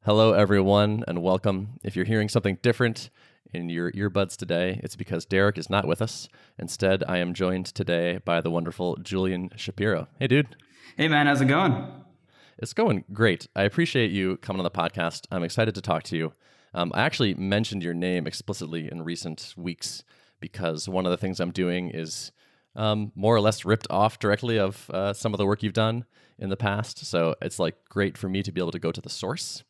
Hello, everyone, and welcome. If you're hearing something different in your earbuds today, it's because Derek is not with us. Instead, I am joined today by the wonderful Julian Shapiro. Hey, dude. Hey, man, how's it going? It's going great. I appreciate you coming on the podcast. I'm excited to talk to you. I actually mentioned your name explicitly in recent weeks because one of the things I'm doing is more or less ripped off directly of some of the work you've done in the past. So it's like great for me to be able to go to the source.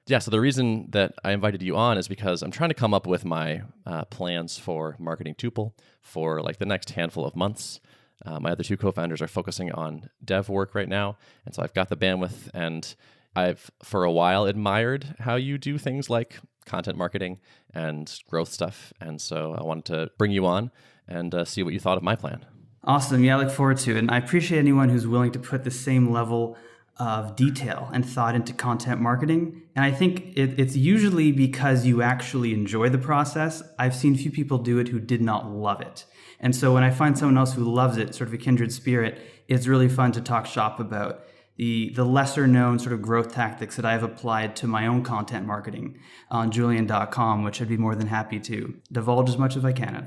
Yeah, so the reason that I invited you on is because I'm trying to come up with my plans for marketing Tuple for like the next handful of months. My other two co-founders are focusing on dev work right now, and so I've got the bandwidth, and I've for a while admired how you do things like content marketing and growth stuff, and so I wanted to bring you on and see what you thought of my plan. Awesome. Yeah, I look forward to it. And I appreciate anyone who's willing to put the same level of detail and thought into content marketing. And I think it's usually because you actually enjoy the process. I've seen a few people do it who did not love it. And so when I find someone else who loves it, sort of a kindred spirit, it's really fun to talk shop about the lesser known sort of growth tactics that I've applied to my own content marketing on Julian.com, which I'd be more than happy to divulge as much as I can of.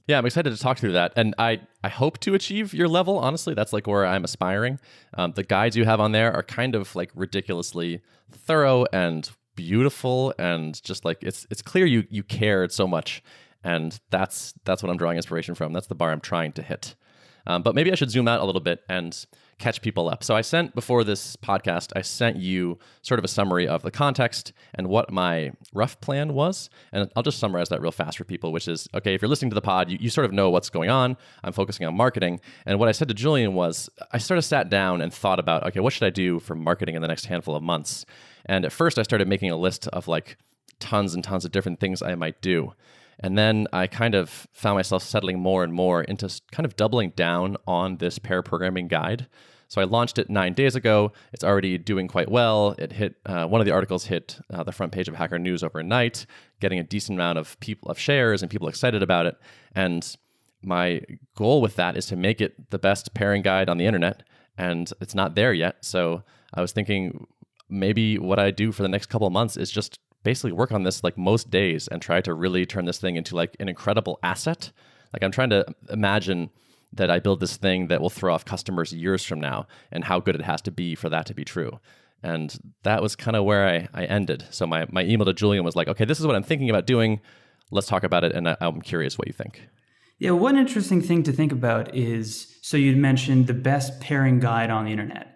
Yeah, I'm excited to talk through that. And I hope to achieve your level, honestly. That's like where I'm aspiring. The guides you have on there are kind of like ridiculously thorough and beautiful, and just like it's clear you cared so much. And that's what I'm drawing inspiration from. That's the bar I'm trying to hit. But maybe I should zoom out a little bit and catch people up. So before this podcast, I sent you sort of a summary of the context and what my rough plan was. And I'll just summarize that real fast for people, which is, okay, if you're listening to the pod, you sort of know what's going on. I'm focusing on marketing. And what I said to Julian was, I sort of sat down and thought about, okay, what should I do for marketing in the next handful of months? And at first I started making a list of like tons and tons of different things I might do. And then I kind of found myself settling more and more into kind of doubling down on this pair programming guide. So I launched it 9 days ago. It's already doing quite well. It hit one of the articles hit the front page of Hacker News overnight, getting a decent amount of shares and people excited about it. And my goal with that is to make it the best pairing guide on the internet, and it's not there yet. So I was thinking maybe what I do for the next couple of months is just basically work on this like most days and try to really turn this thing into like an incredible asset. Like I'm trying to imagine that I build this thing that will throw off customers years from now, and how good it has to be for that to be true. And that was kind of where I ended. So my email to Julian was like, okay, this is what I'm thinking about doing. Let's talk about it. And I'm curious what you think. Yeah, one interesting thing to think about is, so you'd mentioned the best pairing guide on the internet.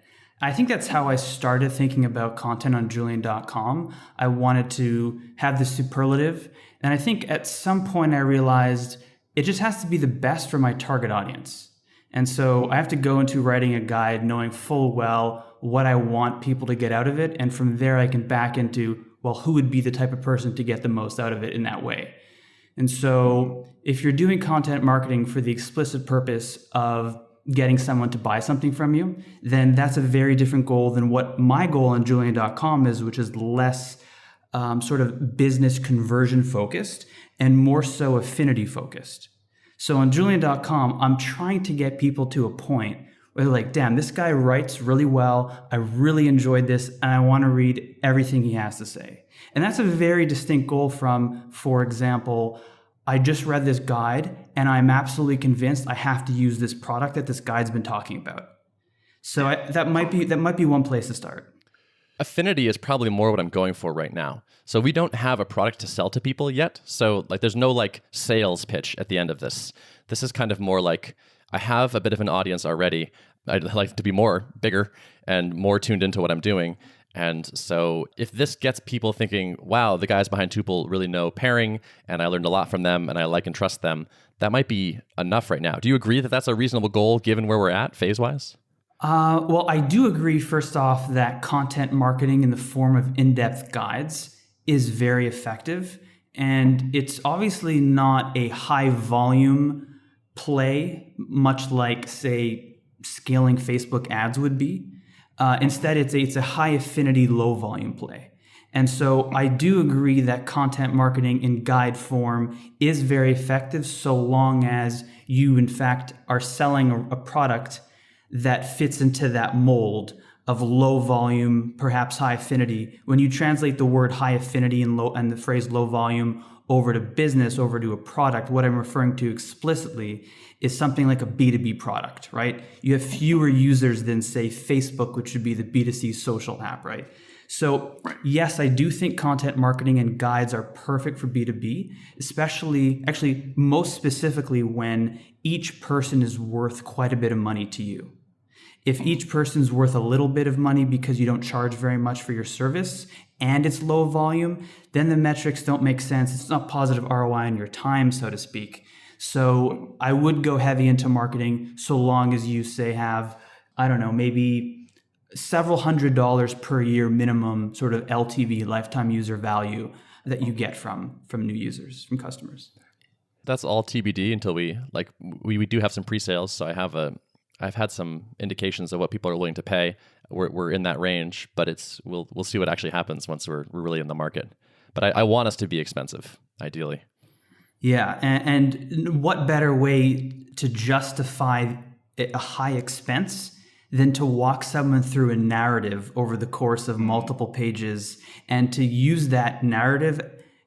I think that's how I started thinking about content on Julian.com. I wanted to have the superlative. And I think at some point I realized it just has to be the best for my target audience. And so I have to go into writing a guide knowing full well what I want people to get out of it. And from there I can back into, well, who would be the type of person to get the most out of it in that way? And so if you're doing content marketing for the explicit purpose of getting someone to buy something from you, then that's a very different goal than what my goal on Julian.com is, which is less sort of business conversion focused and more so affinity focused. So on Julian.com, I'm trying to get people to a point where they're like, damn, this guy writes really well. I really enjoyed this, and I want to read everything he has to say. And that's a very distinct goal from, for example, I just read this guide and I'm absolutely convinced I have to use this product that this guide's been talking about. So that might be one place to start. Affinity is probably more what I'm going for right now. So we don't have a product to sell to people yet. So like there's no like sales pitch at the end of this. This is kind of more like I have a bit of an audience already. I'd like to be bigger and more tuned into what I'm doing. And so if this gets people thinking, wow, the guys behind Tuple really know pairing, and I learned a lot from them, and I like and trust them, that might be enough right now. Do you agree that that's a reasonable goal given where we're at phase-wise? Well, I do agree, first off, that content marketing in the form of in-depth guides is very effective. And it's obviously not a high volume play, much like, say, scaling Facebook ads would be. Instead, it's a high affinity, low volume play. And so I do agree that content marketing in guide form is very effective so long as you, in fact, are selling a product that fits into that mold of low volume, perhaps high affinity. When you translate the word high affinity and the phrase low volume over to business, over to a product, what I'm referring to explicitly is something like a B2B product, right? You have fewer users than, say, Facebook, which would be the B2C social app, right? So yes, I do think content marketing and guides are perfect for B2B, especially, actually, most specifically when each person is worth quite a bit of money to you. If each person's worth a little bit of money because you don't charge very much for your service and it's low volume, then the metrics don't make sense. It's not positive ROI on your time, so to speak. So I would go heavy into marketing so long as you, say, have, I don't know, maybe several $100s per year minimum sort of LTV, lifetime user value, that you get from new users, from customers. That's all TBD until we do have some pre-sales. So I've had some indications of what people are willing to pay. We're in that range, but we'll see what actually happens once we're really in the market. But I want us to be expensive, ideally. Yeah, and what better way to justify a high expense than to walk someone through a narrative over the course of multiple pages and to use that narrative,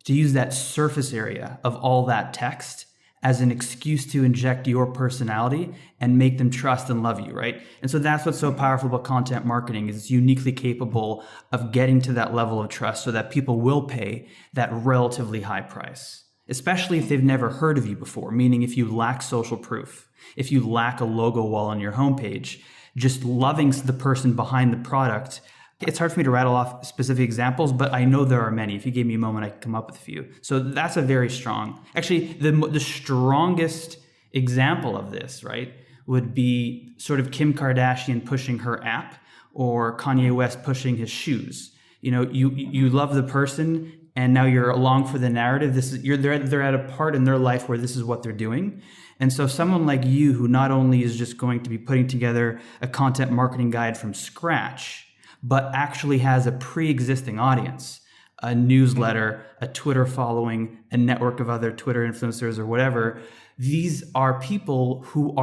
to use that surface area of all that text as an excuse to inject your personality and make them trust and love you, right? And so that's what's so powerful about content marketing, is it's uniquely capable of getting to that level of trust so that people will pay that relatively high price, especially if they've never heard of you before, meaning if you lack social proof, if you lack a logo wall on your homepage, just loving the person behind the product. It's hard for me to rattle off specific examples, but I know there are many. If you gave me a moment, I could come up with a few. So that's a very strong, actually the strongest example of this, right, would be sort of Kim Kardashian pushing her app or Kanye West pushing his shoes. You know, you love the person and now you're along for the narrative. They're at a part in their life where this is what they're doing. And so someone like you, who not only is just going to be putting together a content marketing guide from scratch, but actually has a pre-existing audience, a newsletter, a Twitter following, a network of other Twitter influencers or whatever. These are people who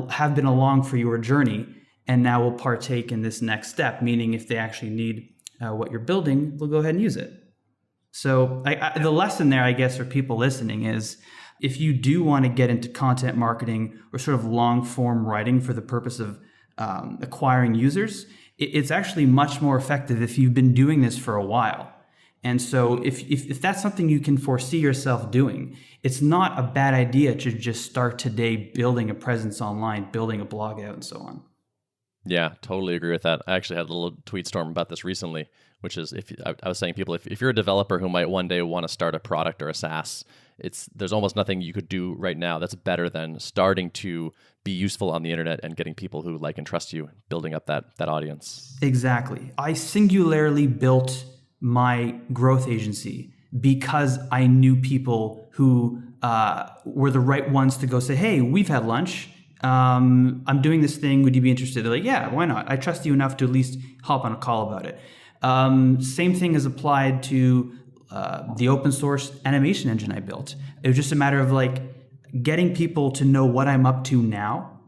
have been along for your journey and now will partake in this next step, meaning if they actually need what you're building, they'll go ahead and use it. So the lesson there, I guess, for people listening is, if you do want to get into content marketing or sort of long form writing for the purpose of acquiring users, it's actually much more effective if you've been doing this for a while. And so if that's something you can foresee yourself doing, it's not a bad idea to just start today building a presence online, building a blog out, and so on. Yeah, totally agree with that. I actually had a little tweet storm about this recently, which is, I was saying people, if you're a developer who might one day want to start a product or a SaaS, there's almost nothing you could do right now that's better than starting to be useful on the internet and getting people who like and trust you, building up that audience. Exactly. I singularly built my growth agency because I knew people who were the right ones to go say, hey, we've had lunch. I'm doing this thing. Would you be interested? They're like, yeah, why not? I trust you enough to at least hop on a call about it. Same thing is applied to the open source animation engine I built. It was just a matter of getting people to know what I'm up to now,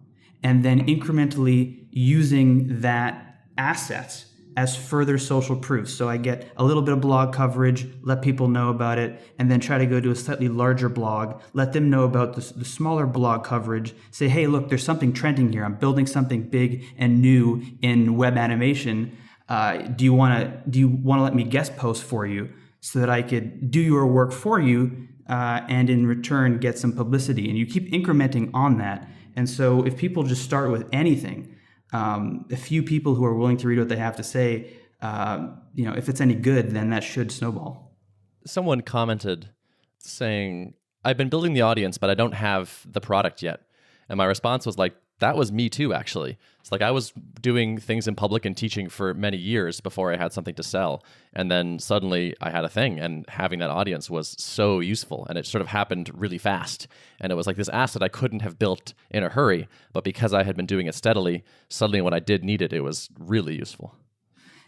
and then incrementally using that asset as further social proof. So I get a little bit of blog coverage, let people know about it, and then try to go to a slightly larger blog, let them know about the smaller blog coverage, say, hey, look, there's something trending here. I'm building something big and new in web animation. Do you want to let me guest post for you so that I could do your work for you and in return get some publicity? And you keep incrementing on that. And so if people just start with anything, a few people who are willing to read what they have to say, if it's any good, then that should snowball. Someone commented saying, I've been building the audience, but I don't have the product yet. And my response was that was me too, actually. It's I was doing things in public and teaching for many years before I had something to sell. And then suddenly I had a thing, and having that audience was so useful. And it sort of happened really fast. And it was this asset I couldn't have built in a hurry. But because I had been doing it steadily, suddenly when I did need it, it was really useful.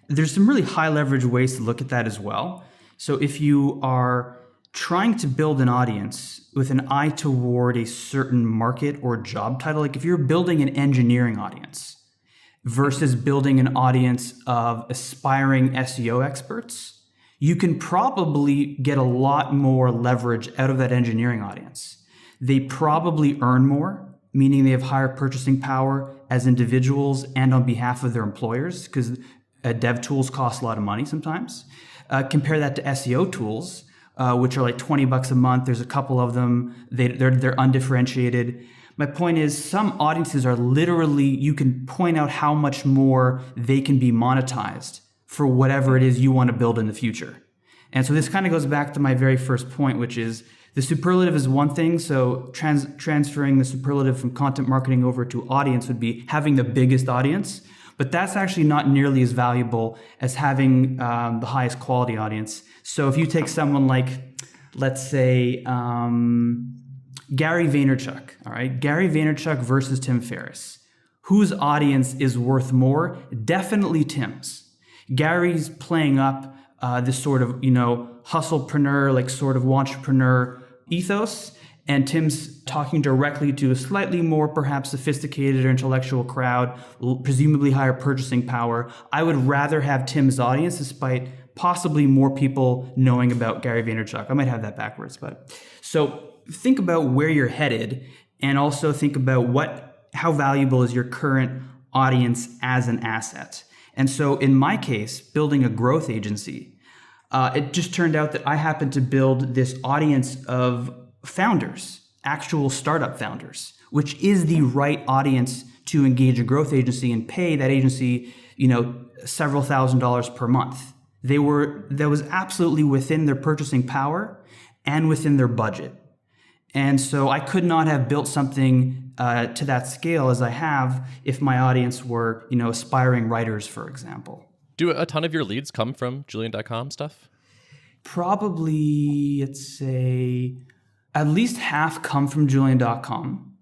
There's some really high leverage ways to look at that as well. So if you are trying to build an audience with an eye toward a certain market or job title, if you're building an engineering audience, versus building an audience of aspiring SEO experts, you can probably get a lot more leverage out of that engineering audience. They probably earn more, meaning they have higher purchasing power as individuals and on behalf of their employers, because dev tools cost a lot of money sometimes. Compare that to SEO tools, which are like $20 a month. There's a couple of them. They're undifferentiated. My point is, some audiences are literally, you can point out how much more they can be monetized for whatever it is you want to build in the future. And so this kind of goes back to my very first point, which is the superlative is one thing. So transferring the superlative from content marketing over to audience would be having the biggest audience. But that's actually not nearly as valuable as having the highest quality audience. So if you take someone like, let's say, Gary Vaynerchuk, all right? Gary Vaynerchuk versus Tim Ferriss. Whose audience is worth more? Definitely Tim's. Gary's playing up this sort of, hustlepreneur, like sort of entrepreneur ethos. And Tim's talking directly to a slightly more perhaps sophisticated or intellectual crowd, presumably higher purchasing power. I would rather have Tim's audience, despite possibly more people knowing about Gary Vaynerchuk. I might have that backwards, but so think about where you're headed, and also think about how valuable is your current audience as an asset. And so in my case, building a growth agency, it just turned out that I happened to build this audience of founders, actual startup founders, which is the right audience to engage a growth agency and pay that agency, several $1,000s per month. That was absolutely within their purchasing power and within their budget. And so I could not have built something to that scale as I have if my audience were, aspiring writers, for example. Do a ton of your leads come from Julian.com stuff? Probably, let's say, at least half come from Julian.com.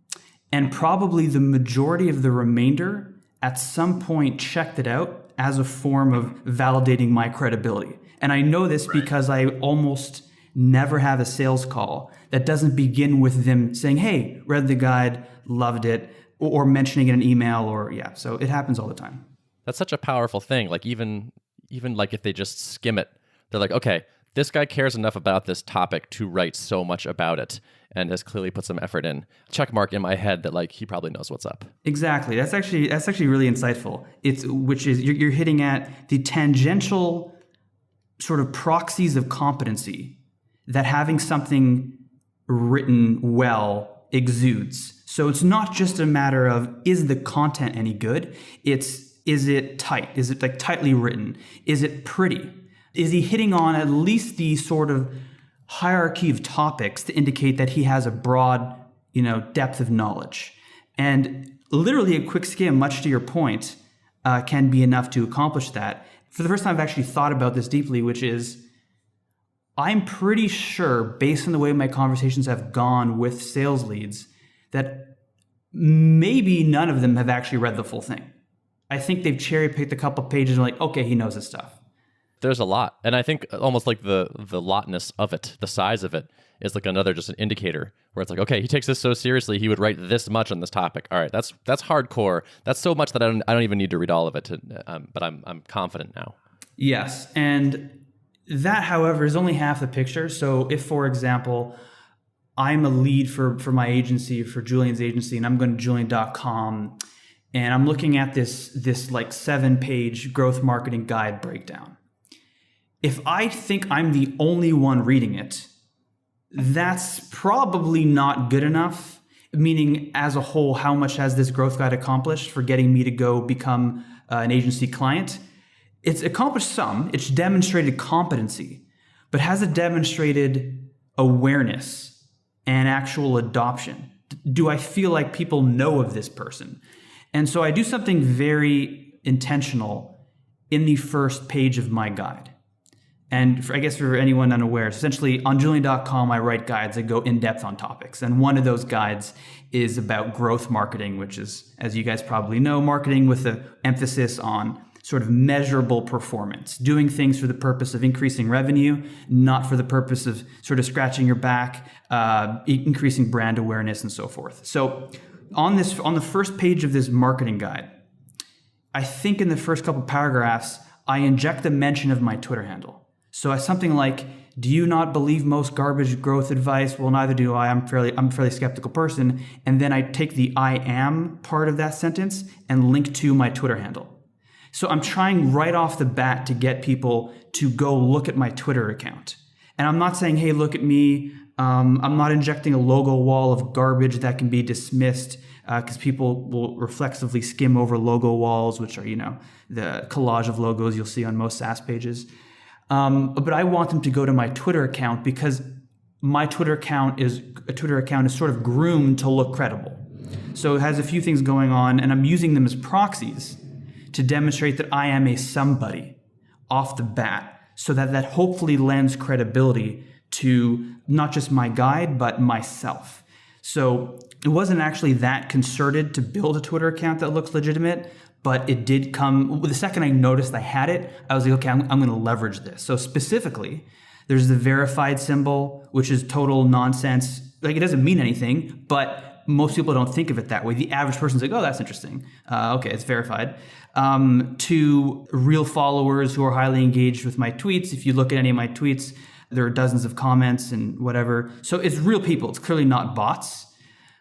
And probably the majority of the remainder at some point checked it out as a form of validating my credibility. And I know this because I almost never have a sales call that doesn't begin with them saying, hey, read the guide, loved it, or mentioning it in an email, so it happens all the time. That's such a powerful thing. Like even like if they just skim it, they're like, okay, this guy cares enough about this topic to write so much about it and has clearly put some effort in. Check mark in my head that like he probably knows what's up. Exactly. That's actually really insightful. You're hitting at the tangential sort of proxies of competency that having something written well exudes. So it's not just a matter of, is the content any good? Is it tight? Is it like tightly written? Is it pretty? Is he hitting on at least the sort of hierarchy of topics to indicate that he has a broad, depth of knowledge? And literally a quick skim, much to your point, can be enough to accomplish that. For the first time, I've actually thought about this deeply, which is, I'm pretty sure, based on the way my conversations have gone with sales leads, that maybe none of them have actually read the full thing. I think they've cherry-picked a couple pages and like, okay, he knows his stuff. There's a lot. And I think almost like the lotness of it, the size of it, is like another just an indicator where it's like, okay, he takes this so seriously, he would write this much on this topic. All right, that's hardcore. That's so much that I don't even need to read all of it, but I'm confident now. Yes, and that, however, is only half the picture. So if, for example, I'm a lead for my agency, for Julian's agency, and I'm going to Julian.com, and I'm looking at this like 7-page growth marketing guide breakdown. If I think I'm the only one reading it, that's probably not good enough. Meaning, as a whole, how much has this growth guide accomplished for getting me to go become an agency client? It's accomplished some. It's demonstrated competency, but has it demonstrated awareness and actual adoption? Do I feel like people know of this person? And so I do something very intentional in the first page of my guide. And I guess for anyone unaware, essentially on Julian.com, I write guides that go in depth on topics. And one of those guides is about growth marketing, which is, as you guys probably know, marketing with an emphasis on sort of measurable performance, doing things for the purpose of increasing revenue, not for the purpose of sort of scratching your back, increasing brand awareness and so forth. So on the first page of this marketing guide, I think in the first couple paragraphs, I inject a mention of my Twitter handle. So something like, do you not believe most garbage growth advice? Well, neither do I. I'm a fairly skeptical person. And then I take the I am part of that sentence and link to my Twitter handle. So I'm trying right off the bat to get people to go look at my Twitter account. And I'm not saying, hey, look at me. I'm not injecting a logo wall of garbage that can be dismissed because people will reflexively skim over logo walls, which are, the collage of logos you'll see on most SaaS pages. But I want them to go to my Twitter account because my Twitter account is sort of groomed to look credible. So it has a few things going on, and I'm using them as proxies to demonstrate that I am a somebody off the bat, so that hopefully lends credibility to not just my guide, but myself. So it wasn't actually that concerted to build a Twitter account that looks legitimate, but it did come, the second I noticed I had it, I was like, okay, I'm going to leverage this. So specifically, there's the verified symbol, which is total nonsense. Like, it doesn't mean anything, but most people don't think of it that way. The average person's like, oh, that's interesting. Okay, it's verified. To real followers who are highly engaged with my tweets, if you look at any of my tweets, there are dozens of comments and whatever. So it's real people. It's clearly not bots.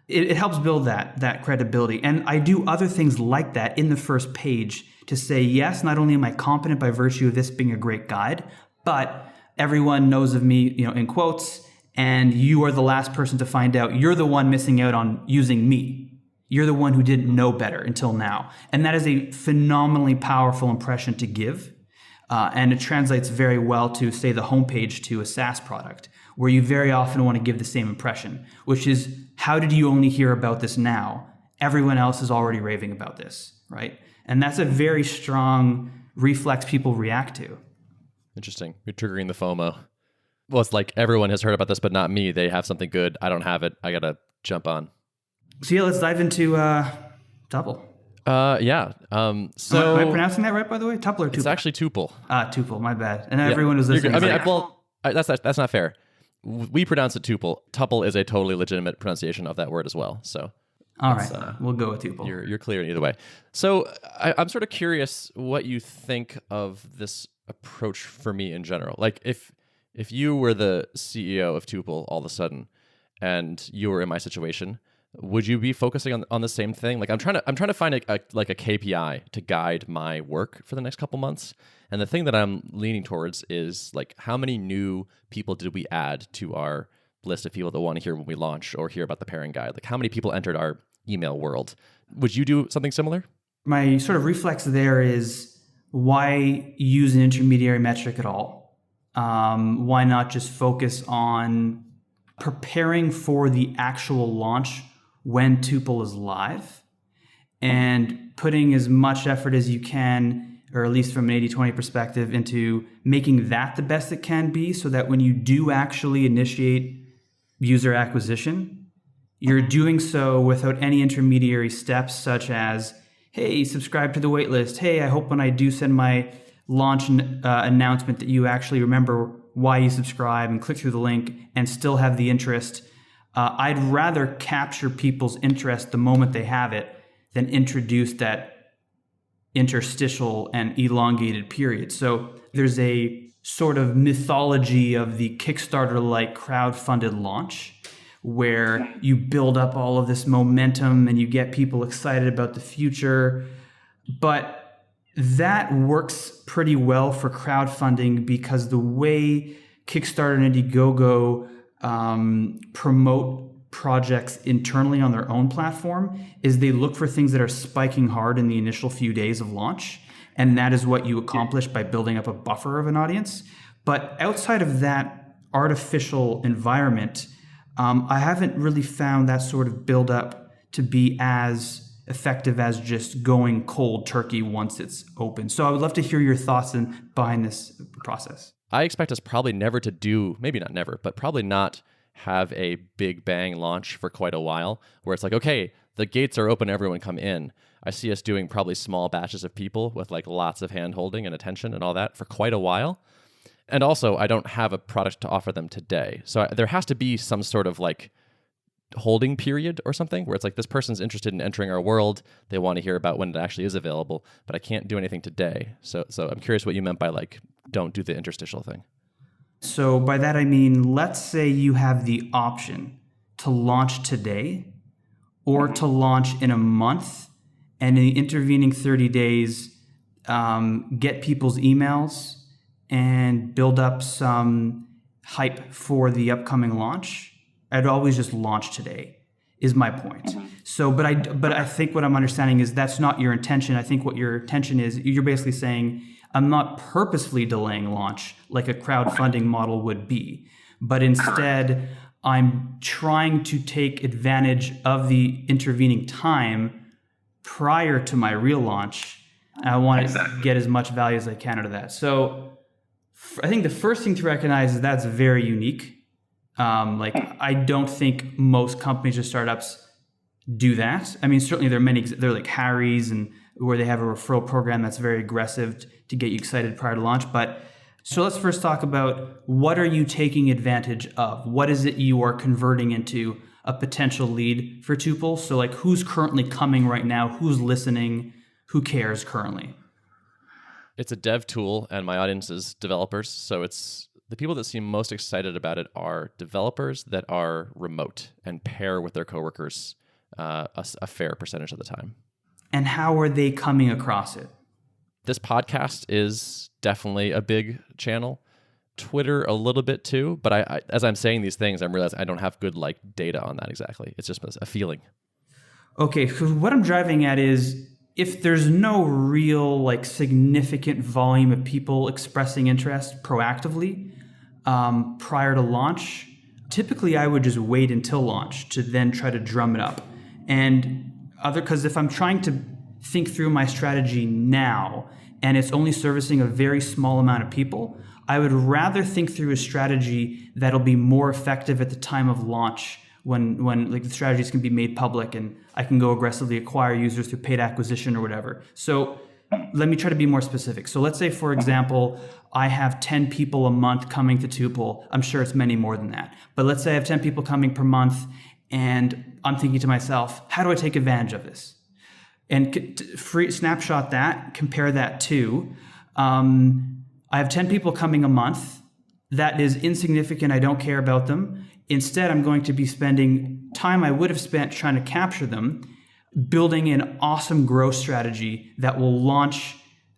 It helps build that credibility. And I do other things like that in the first page to say, yes, not only am I competent by virtue of this being a great guide, but everyone knows of me, in quotes, and you are the last person to find out. You're the one missing out on using me. You're the one who didn't know better until now. And that is a phenomenally powerful impression to give. And it translates very well to, say, the homepage to a SaaS product, where you very often want to give the same impression, which is, how did you only hear about this now? Everyone else is already raving about this, right? And that's a very strong reflex people react to. Interesting. You're triggering the FOMO. Well, it's like everyone has heard about this, but not me. They have something good. I don't have it. I got to jump on. So yeah, let's dive into Tuple. Yeah. So am I pronouncing that right, by the way? Tuple or Tuple? It's actually Tuple. Tuple. My bad. And everyone was listening. That's not fair. We pronounce it Tuple. Tuple is a totally legitimate pronunciation of that word as well. So, all right, we'll go with Tuple. You're clear in either way. So I'm sort of curious what you think of this approach for me in general. Like, if you were the CEO of Tuple all of a sudden, and you were in my situation, would you be focusing on the same thing? Like, I'm trying to find a KPI to guide my work for the next couple months. And the thing that I'm leaning towards is, like, how many new people did we add to our list of people that want to hear when we launch or hear about the pairing guide? Like, how many people entered our email world? Would you do something similar? My sort of reflex there is, why use an intermediary metric at all? Why not just focus on preparing for the actual launch when Tuple is live, and putting as much effort as you can, or at least from an 80-20 perspective, into making that the best it can be, so that when you do actually initiate user acquisition, you're doing so without any intermediary steps, such as, hey, subscribe to the waitlist. Hey, I hope when I do send my launch announcement that you actually remember why you subscribe and click through the link and still have the interest. I'd rather capture people's interest the moment they have it than introduce that interstitial and elongated period. So there's a sort of mythology of the Kickstarter-like crowd-funded launch, where you build up all of this momentum and you get people excited about the future. But that works pretty well for crowdfunding, because the way Kickstarter and Indiegogo promote projects internally on their own platform is they look for things that are spiking hard in the initial few days of launch. And that is what you accomplish by building up a buffer of an audience. But outside of that artificial environment, I haven't really found that sort of build up to be as effective as just going cold turkey once it's open. So I would love to hear your thoughts behind this process. I expect us probably never to do, maybe not never, but probably not have a big bang launch for quite a while, where it's like, okay, the gates are open, everyone come in. I see us doing probably small batches of people with like lots of hand holding and attention and all that for quite a while. And also, I don't have a product to offer them today. So there has to be some sort of like holding period or something where it's like this person's interested in entering our world. They want to hear about when it actually is available, but I can't do anything today. So I'm curious what you meant by like, don't do the interstitial thing. So by that, I mean, let's say you have the option to launch today or to launch in a month, and in the intervening 30 days, get people's emails and build up some hype for the upcoming launch. I'd always just launch today is my point. So, but I think what I'm understanding is that's not your intention. I think what your intention is, you're basically saying, I'm not purposefully delaying launch like a crowdfunding model would be, but instead I'm trying to take advantage of the intervening time prior to my real launch. I want to get as much value as I can out of that. So I think the first thing to recognize is that's very unique. I don't think most companies or startups do that. I mean, certainly there are many, they're like Harry's and where they have a referral program that's very aggressive to get you excited prior to launch. But so let's first talk about what are you taking advantage of? What is it you are converting into a potential lead for Tuple? So like who's currently coming right now? Who's listening? Who cares currently? It's a dev tool and my audience is developers. So it's the people that seem most excited about it are developers that are remote and pair with their coworkers a fair percentage of the time. And how are they coming across it? This podcast is definitely a big channel. Twitter a little bit too, but I as I'm saying these things, I'm realizing I don't have good like data on that exactly. It's just a feeling. Okay, so what I'm driving at is if there's no real like significant volume of people expressing interest proactively prior to launch, typically I would just wait until launch to then try to drum it up. Because if I'm trying to think through my strategy now and it's only servicing a very small amount of people, I would rather think through a strategy that'll be more effective at the time of launch when like the strategies can be made public and I can go aggressively acquire users through paid acquisition or whatever. So let me try to be more specific. So let's say, for example, I have 10 people a month coming to Tuple. I'm sure it's many more than that. But let's say I have 10 people coming per month and I'm thinking to myself, how do I take advantage of this? And snapshot that, compare that to, I have 10 people coming a month. That is insignificant. I don't care about them. Instead, I'm going to be spending time I would have spent trying to capture them, building an awesome growth strategy that will launch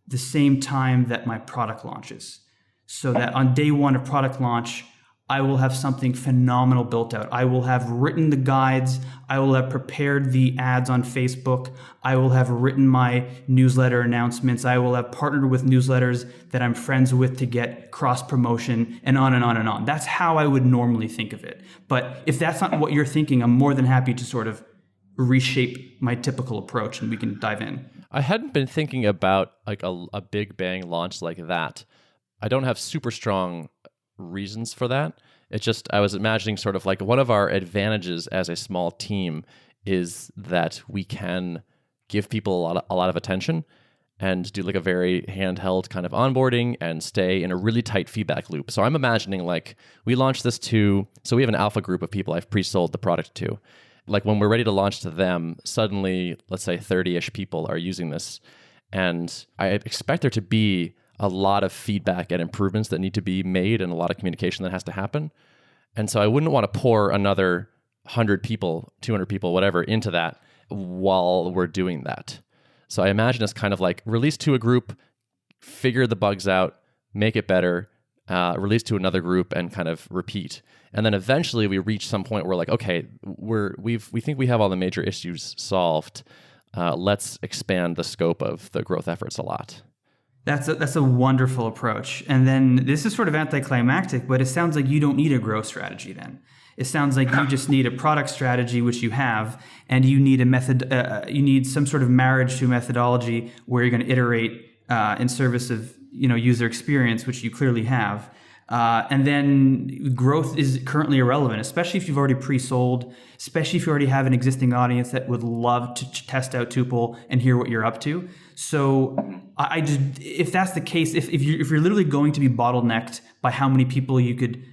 the same time that my product launches. So that on day one of product launch, I will have something phenomenal built out. I will have written the guides. I will have prepared the ads on Facebook. I will have written my newsletter announcements. I will have partnered with newsletters that I'm friends with to get cross promotion and on and on and on. That's how I would normally think of it. But if that's not what you're thinking, I'm more than happy to sort of reshape my typical approach and we can dive in. I hadn't been thinking about like a big bang launch like that. I don't have super strong reasons for that. It's just I was imagining sort of like one of our advantages as a small team is that we can give people a lot of attention and do like a very handheld kind of onboarding and stay in a really tight feedback loop. So I'm imagining like we launched this so we have an alpha group of people I've pre-sold the product to. Like when we're ready to launch to them, suddenly, let's say 30-ish people are using this. And I expect there to be a lot of feedback and improvements that need to be made and a lot of communication that has to happen. And so I wouldn't want to pour another 100 people, 200 people, whatever, into that while we're doing that. So I imagine it's kind of like release to a group, figure the bugs out, make it better, release to another group and kind of repeat. And then eventually we reach some point where like, okay, we think we have all the major issues solved. Let's expand the scope of the growth efforts a lot. That's a wonderful approach. And then this is sort of anticlimactic, but it sounds like you don't need a growth strategy then. It sounds like you just need a product strategy, which you have, and you need a method. You need some sort of marriage to a methodology where you're going to iterate in service of user experience, which you clearly have. And then growth is currently irrelevant, especially if you've already pre-sold, especially if you already have an existing audience that would love to test out Tuple and hear what you're up to. So if that's the case, if you're literally going to be bottlenecked by how many people you could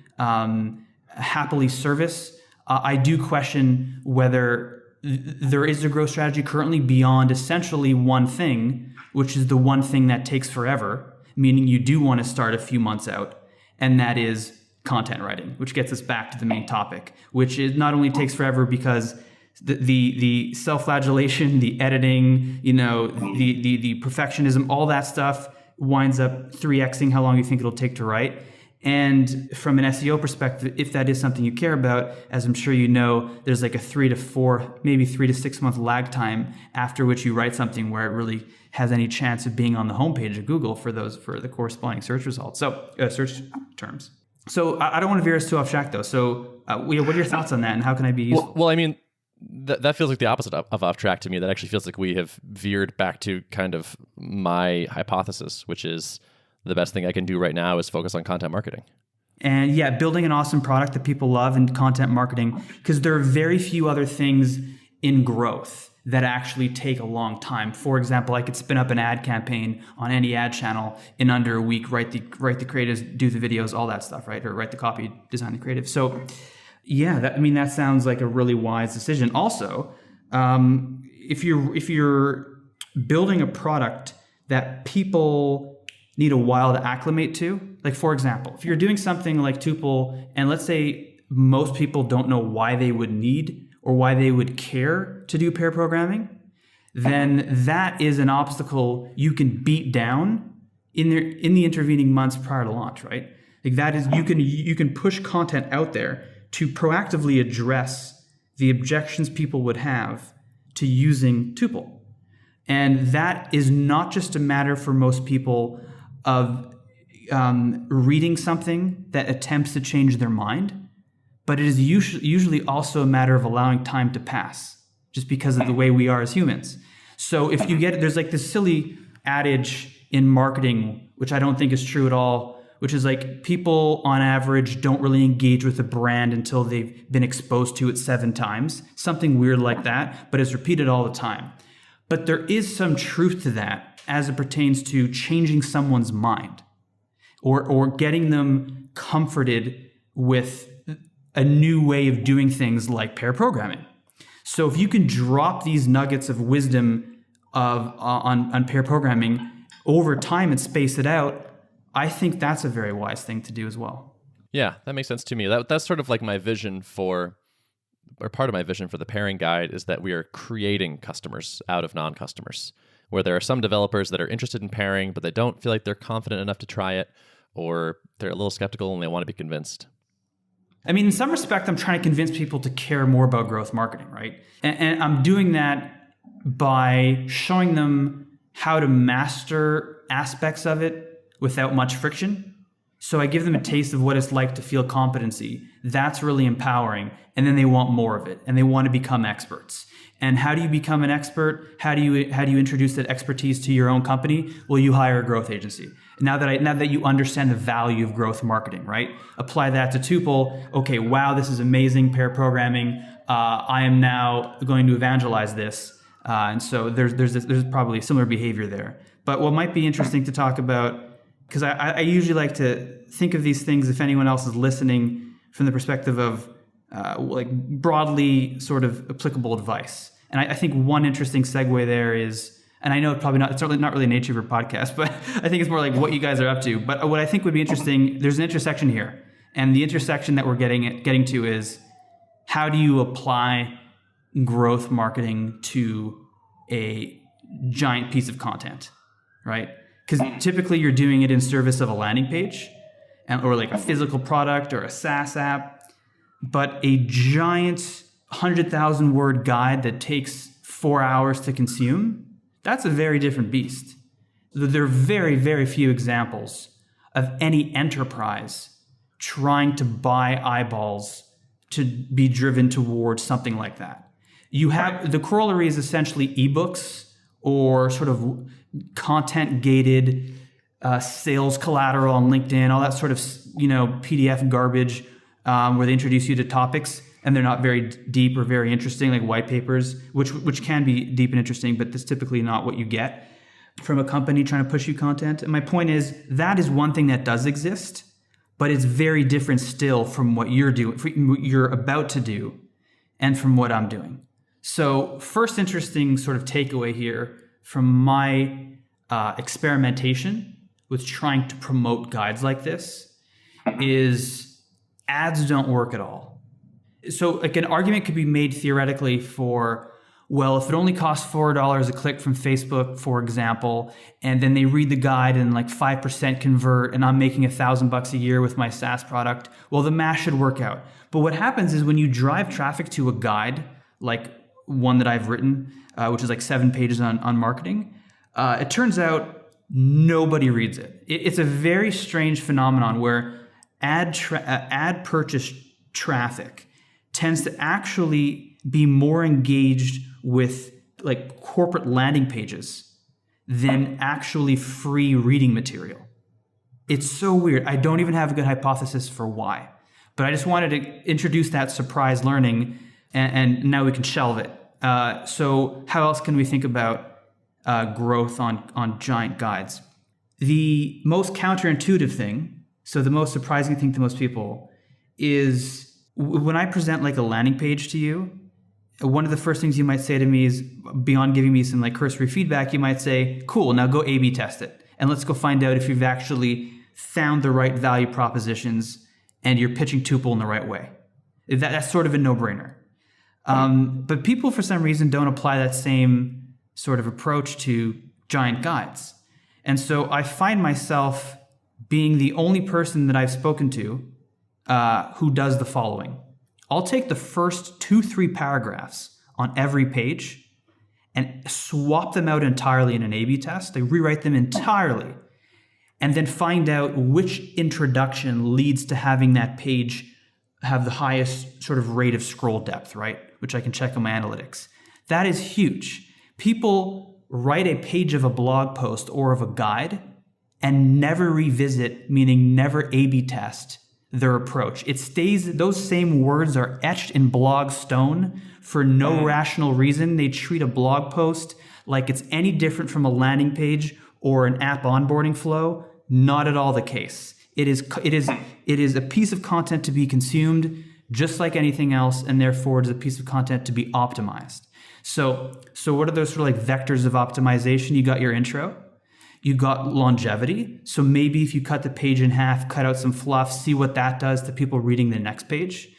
happily service, I do question whether there is a growth strategy currently beyond essentially one thing, which is the one thing that takes forever, meaning you do want to start a few months out, and that is content writing, which gets us back to the main topic, which is not only takes forever because the self-flagellation, the editing, the perfectionism, all that stuff winds up 3xing how long you think it'll take to write. And from an SEO perspective, if that is something you care about, as I'm sure you know, there's like a 3 to 4, maybe 3 to 6 month lag time after which you write something where it really has any chance of being on the homepage of Google for the corresponding search results. So search terms. So I don't want to veer us too off track though. So what are your thoughts on that, and how can I be useful? Well, I mean, that feels like the opposite of off track to me. That actually feels like we have veered back to kind of my hypothesis, which is the best thing I can do right now is focus on content marketing. And yeah, building an awesome product that people love and content marketing, because there are very few other things in growth that actually take a long time. For example, I could spin up an ad campaign on any ad channel in under a week, write the creatives, do the videos, all that stuff, right? Or write the copy, design the creative. So yeah, that sounds like a really wise decision. Also, if you're building a product that people need a while to acclimate to, like for example, if you're doing something like Tuple, and let's say most people don't know why they would need or why they would care to do pair programming, then that is an obstacle you can beat down in the intervening months prior to launch, right? Like that is, you can push content out there to proactively address the objections people would have to using Tuple. And that is not just a matter for most people of reading something that attempts to change their mind, but it is usually also a matter of allowing time to pass, just because of the way we are as humans. So if you get, there's like this silly adage in marketing, which I don't think is true at all, which is like people on average don't really engage with a brand until they've been exposed to it 7 times, something weird like that, but is repeated all the time. But there is some truth to that as it pertains to changing someone's mind or getting them comforted with a new way of doing things like pair programming. So if you can drop these nuggets of wisdom on pair programming over time and space it out, I think that's a very wise thing to do as well. Yeah, that makes sense to me. That's sort of like my vision for, or part of my vision for the pairing guide, is that we are creating customers out of non-customers, where there are some developers that are interested in pairing, but they don't feel like they're confident enough to try it, or they're a little skeptical and they want to be convinced. I mean, in some respect, I'm trying to convince people to care more about growth marketing, right? And I'm doing that by showing them how to master aspects of it without much friction. So I give them a taste of what it's like to feel competency. That's really empowering. And then they want more of it, and they want to become experts. And how do you become an expert? How do you introduce that expertise to your own company? Well, you hire a growth agency. Now that you understand the value of growth marketing, right? Apply that to Tuple. Okay, wow, this is amazing pair programming. I am now going to evangelize this. And so there's probably similar behavior there. But what might be interesting to talk about, because I usually like to think of these things, if anyone else is listening, from the perspective of like broadly sort of applicable advice. And I think one interesting segue there is, and I know it's certainly not really a nature of your podcast, but I think it's more like what you guys are up to. But what I think would be interesting, there's an intersection here. And the intersection that we're getting to is, how do you apply growth marketing to a giant piece of content, right? Because typically you're doing it in service of a landing page or like a physical product or a SaaS app. But a giant 100,000 word guide that takes 4 hours to consume, that's a very different beast. There are very, very few examples of any enterprise trying to buy eyeballs to be driven towards something like that. You have the corollary is essentially ebooks or sort of content gated sales collateral on LinkedIn, all that sort of PDF garbage where they introduce you to topics and they're not very deep or very interesting, like white papers, which can be deep and interesting, but that's typically not what you get from a company trying to push you content. And my point is that is one thing that does exist, but it's very different still from what you're doing, from what you're about to do, and from what I'm doing. So first interesting sort of takeaway here from my experimentation with trying to promote guides like this is ads don't work at all. So like an argument could be made theoretically for, well, if it only costs $4 a click from Facebook, for example, and then they read the guide and like 5% convert and I'm making $1,000 a year with my SaaS product, well, the math should work out. But what happens is when you drive traffic to a guide, like one that I've written, which is like 7 pages on marketing, it turns out nobody reads it. It's a very strange phenomenon where ad purchase traffic tends to actually be more engaged with like corporate landing pages than actually free reading material. It's so weird. I don't even have a good hypothesis for why, but I just wanted to introduce that surprise learning, and now we can shelve it. So how else can we think about growth on giant guides? The most counterintuitive thing, so the most surprising thing to most people, is when I present like a landing page to you, one of the first things you might say to me is, beyond giving me some like cursory feedback, you might say, cool, now go A/B test it. And let's go find out if you've actually found the right value propositions and you're pitching Tuple in the right way. That's sort of a no-brainer. But people, for some reason, don't apply that same sort of approach to giant guides. And so I find myself being the only person that I've spoken to who does the following. I'll take the first 2-3 paragraphs on every page and swap them out entirely in an A/B test. I rewrite them entirely and then find out which introduction leads to having that page have the highest sort of rate of scroll depth, right? Which I can check on my analytics. That is huge. People write a page of a blog post or of a guide and never revisit, meaning never A/B test their approach. It stays, those same words are etched in blog stone for no rational reason. They treat a blog post like it's any different from a landing page or an app onboarding flow. Not at all the case. It is a piece of content to be consumed just like anything else, and therefore it is a piece of content to be optimized. So what are those sort of like vectors of optimization? You got your intro. You got longevity. So maybe if you cut the page in half, cut out some fluff, see what that does to people reading the next page.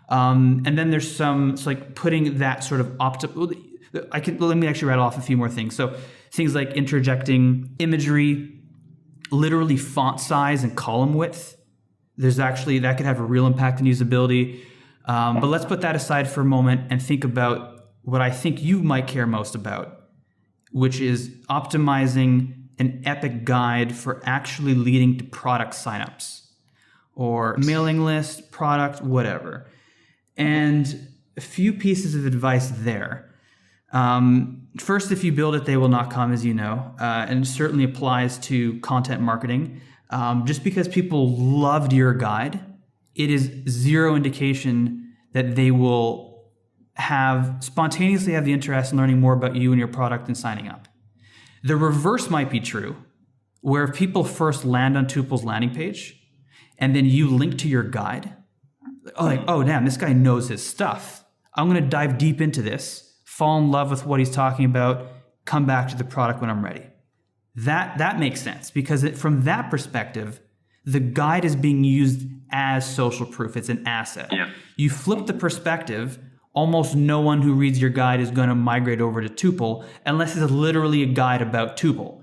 And then there's it's like putting that sort of let me actually rattle off a few more things. So things like interjecting imagery, literally font size and column width. There's actually, that could have a real impact on usability. But let's put that aside for a moment and think about what I think you might care most about, which is optimizing an epic guide for actually leading to product signups or mailing list, product, whatever. And a few pieces of advice there. First, if you build it, they will not come, as you know, and it certainly applies to content marketing. Just because people loved your guide, it is zero indication that they will spontaneously have the interest in learning more about you and your product and signing up. The reverse might be true, where if people first land on Tuple's landing page and then you link to your guide, oh damn, this guy knows his stuff. I'm going to dive deep into this, fall in love with what he's talking about, come back to the product when I'm ready. That makes sense because from that perspective, the guide is being used as social proof. It's an asset. Yeah. You flip the perspective, almost no one who reads your guide is going to migrate over to Tuple unless it's literally a guide about Tuple.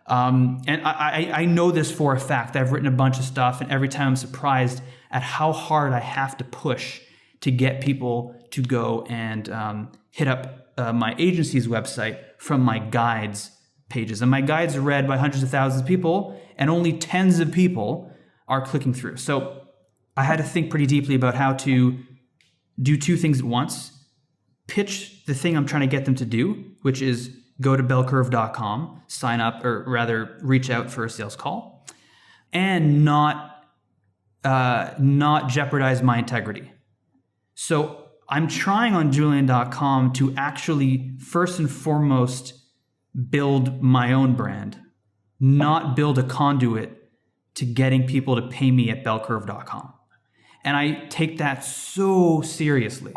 And I know this for a fact. I've written a bunch of stuff, and every time I'm surprised at how hard I have to push to get people to go and hit up my agency's website from my guides pages. And my guides are read by hundreds of thousands of people, and only tens of people are clicking through. So I had to think pretty deeply about how to do two things at once. Pitch the thing I'm trying to get them to do, which is go to bellcurve.com, sign up, or rather reach out for a sales call, and not jeopardize my integrity. So I'm trying on Julian.com to actually first and foremost build my own brand, not build a conduit to getting people to pay me at bellcurve.com. And I take that so seriously.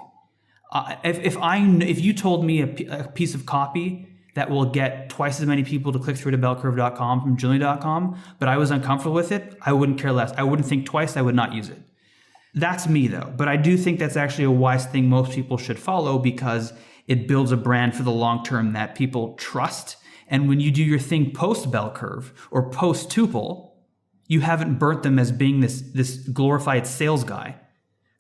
If you told me a piece of copy that will get twice as many people to click through to bellcurve.com from Julian.com, but I was uncomfortable with it, I wouldn't care less. I wouldn't think twice. I would not use it. That's me though. But I do think that's actually a wise thing most people should follow, because it builds a brand for the long term that people trust. And when you do your thing post bell curve or post Tuple, you haven't burnt them as being this glorified sales guy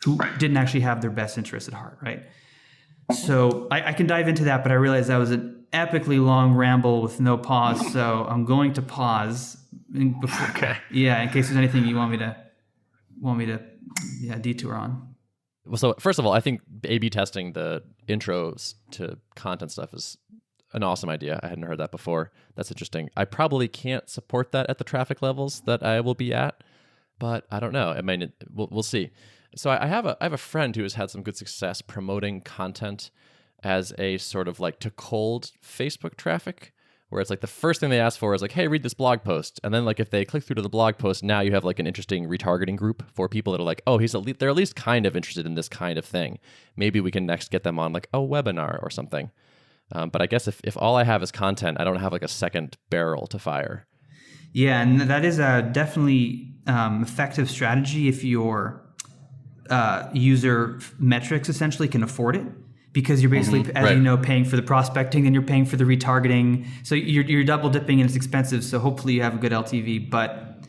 who didn't actually have their best interests at heart, right? So I can dive into that, but I realize that was an epically long ramble with no pause. So I'm going to pause before, okay. Yeah, in case there's anything you want me to detour on. Well, so first of all, I think A/B testing the intros to content stuff is an awesome idea. I hadn't heard that before. That's interesting. I probably can't support that at the traffic levels that I will be at, but I don't know. I mean, we'll see. So I have a friend who has had some good success promoting content as a sort of like to cold Facebook traffic, where it's like the first thing they ask for is like, hey, read this blog post. And then like if they click through to the blog post, now you have like an interesting retargeting group for people that are like, oh, they're at least kind of interested in this kind of thing. Maybe we can next get them on like a webinar or something. But I guess if all I have is content, I don't have like a second barrel to fire. Yeah, and that is a definitely effective strategy if your user metrics essentially can afford it. Because you're basically, as you know, paying for the prospecting and you're paying for the retargeting. So you're double dipping and it's expensive. So hopefully you have a good LTV. But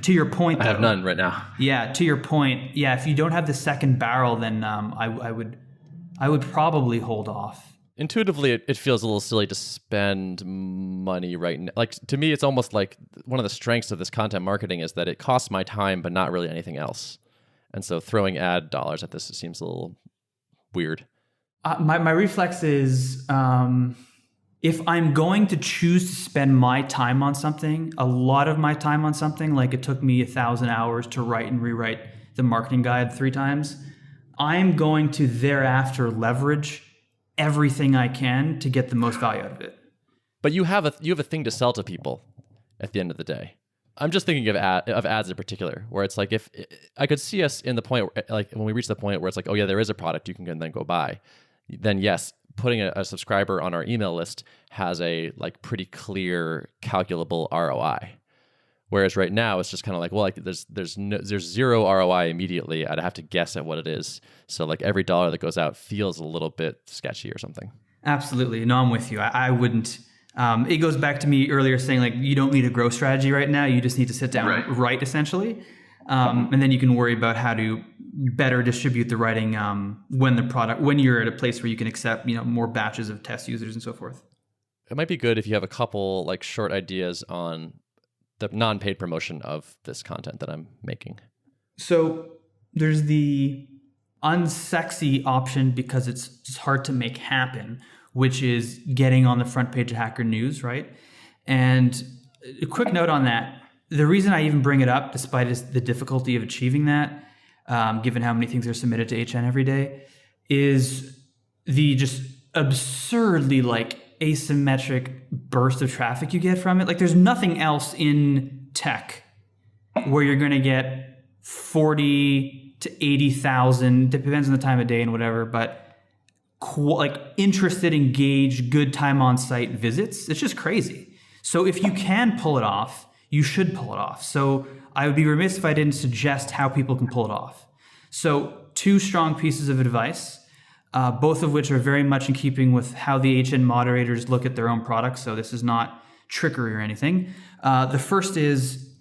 to your point, though, I have none right now. Yeah, to your point, yeah, if you don't have the second barrel, then I would probably hold off. Intuitively, it feels a little silly to spend money right now. Like to me, it's almost like one of the strengths of this content marketing is that it costs my time, but not really anything else. And so throwing ad dollars at this seems a little weird. My reflex is if I'm going to choose to spend my time on something, a lot of my time on something, like it took me 1,000 hours to write and rewrite the marketing guide 3 times, I'm going to thereafter leverage everything I can to get the most value out of it. But you have a thing to sell to people at the end of the day. I'm just thinking of ads in particular, where it's like if I could see us in the point where, like when we reach the point where it's like, oh yeah, there is a product you can then go buy. Then yes, putting a subscriber on our email list has a like pretty clear calculable ROI. Whereas right now it's just kind of like, well, like there's zero ROI immediately. I'd have to guess at what it is. So like every dollar that goes out feels a little bit sketchy or something. Absolutely. No, I'm with you. I wouldn't. It goes back to me earlier saying like you don't need a growth strategy right now. You just need to sit down, write essentially. And then you can worry about how to better distribute the writing when you're at a place where you can accept more batches of test users and so forth. It might be good if you have a couple like short ideas on the non-paid promotion of this content that I'm making. So there's the unsexy option because it's just hard to make happen, which is getting on the front page of Hacker News, right? And a quick note on that. The reason I even bring it up, despite the difficulty of achieving that, given how many things are submitted to HN every day, is the just absurdly like asymmetric burst of traffic you get from it. Like there's nothing else in tech where you're going to get 40 to 80,000, depends on the time of day and whatever, but like interested, engaged, good time on site visits. It's just crazy. So if you can pull it off, you should pull it off. So I would be remiss if I didn't suggest how people can pull it off. So 2 strong pieces of advice, both of which are very much in keeping with how the HN moderators look at their own products. So this is not trickery or anything. The first is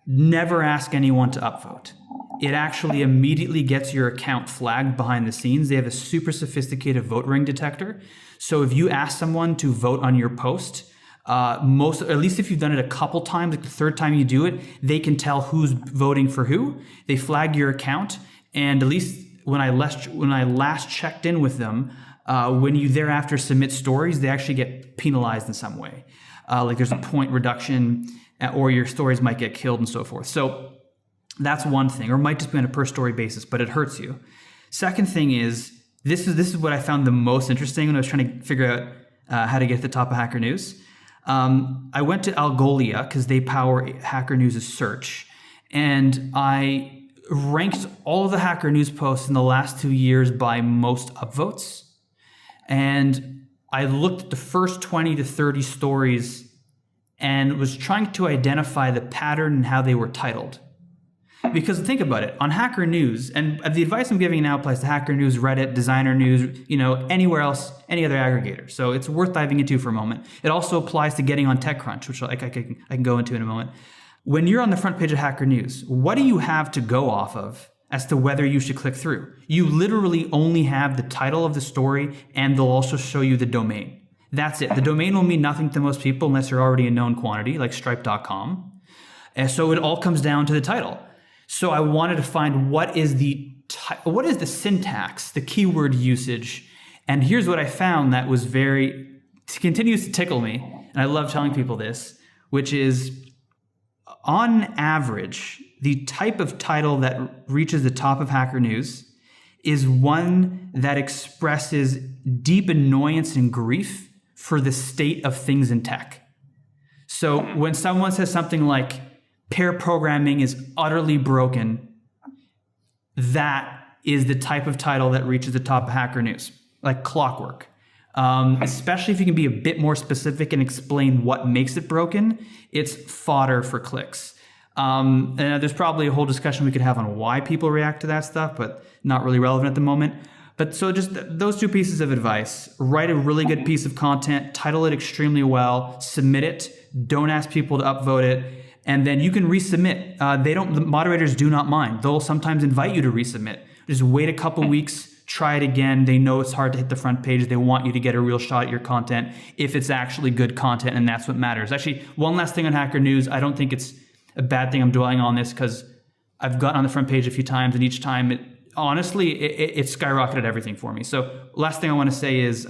never ask anyone to upvote. It actually immediately gets your account flagged behind the scenes. They have a super sophisticated vote ring detector. So if you ask someone to vote on your post, at least if you've done it a couple times, like the third time you do it, they can tell who's voting for who. They flag your account, and at least when I last checked in with them, when you thereafter submit stories, they actually get penalized in some way. Like there's a point reduction, or your stories might get killed and so forth. So that's one thing, or it might just be on a per story basis, but it hurts you. Second thing is this is what I found the most interesting when I was trying to figure out how to get to the top of Hacker News. I went to Algolia because they power Hacker News' search, and I ranked all of the Hacker News posts in the last 2 years by most upvotes. And I looked at the first 20 to 30 stories and was trying to identify the pattern and how they were titled. Because think about it, on Hacker News, and the advice I'm giving now applies to Hacker News, Reddit, Designer News, anywhere else, any other aggregator. So it's worth diving into for a moment. It also applies to getting on TechCrunch, which I can go into in a moment. When you're on the front page of Hacker News, what do you have to go off of as to whether you should click through? You literally only have the title of the story, and they'll also show you the domain. That's it. The domain will mean nothing to most people unless you're already a known quantity, like stripe.com. And so it all comes down to the title. So I wanted to find what is the syntax, the keyword usage. And here's what I found that was continues to tickle me. And I love telling people this, which is on average, the type of title that reaches the top of Hacker News is one that expresses deep annoyance and grief for the state of things in tech. So when someone says something like, pair programming is utterly broken, that is the type of title that reaches the top of Hacker News, like clockwork. Especially if you can be a bit more specific and explain what makes it broken, it's fodder for clicks. And there's probably a whole discussion we could have on why people react to that stuff, but not really relevant at the moment. But so just those two pieces of advice: write a really good piece of content, title it extremely well, submit it, don't ask people to upvote it, and then you can resubmit. The moderators do not mind. They'll sometimes invite you to resubmit. Just wait a couple weeks, try it again. They know it's hard to hit the front page. They want you to get a real shot at your content if it's actually good content, and that's what matters. Actually, one last thing on Hacker News. I don't think it's a bad thing I'm dwelling on this because I've gotten on the front page a few times, and each time it skyrocketed everything for me. So last thing I want to say is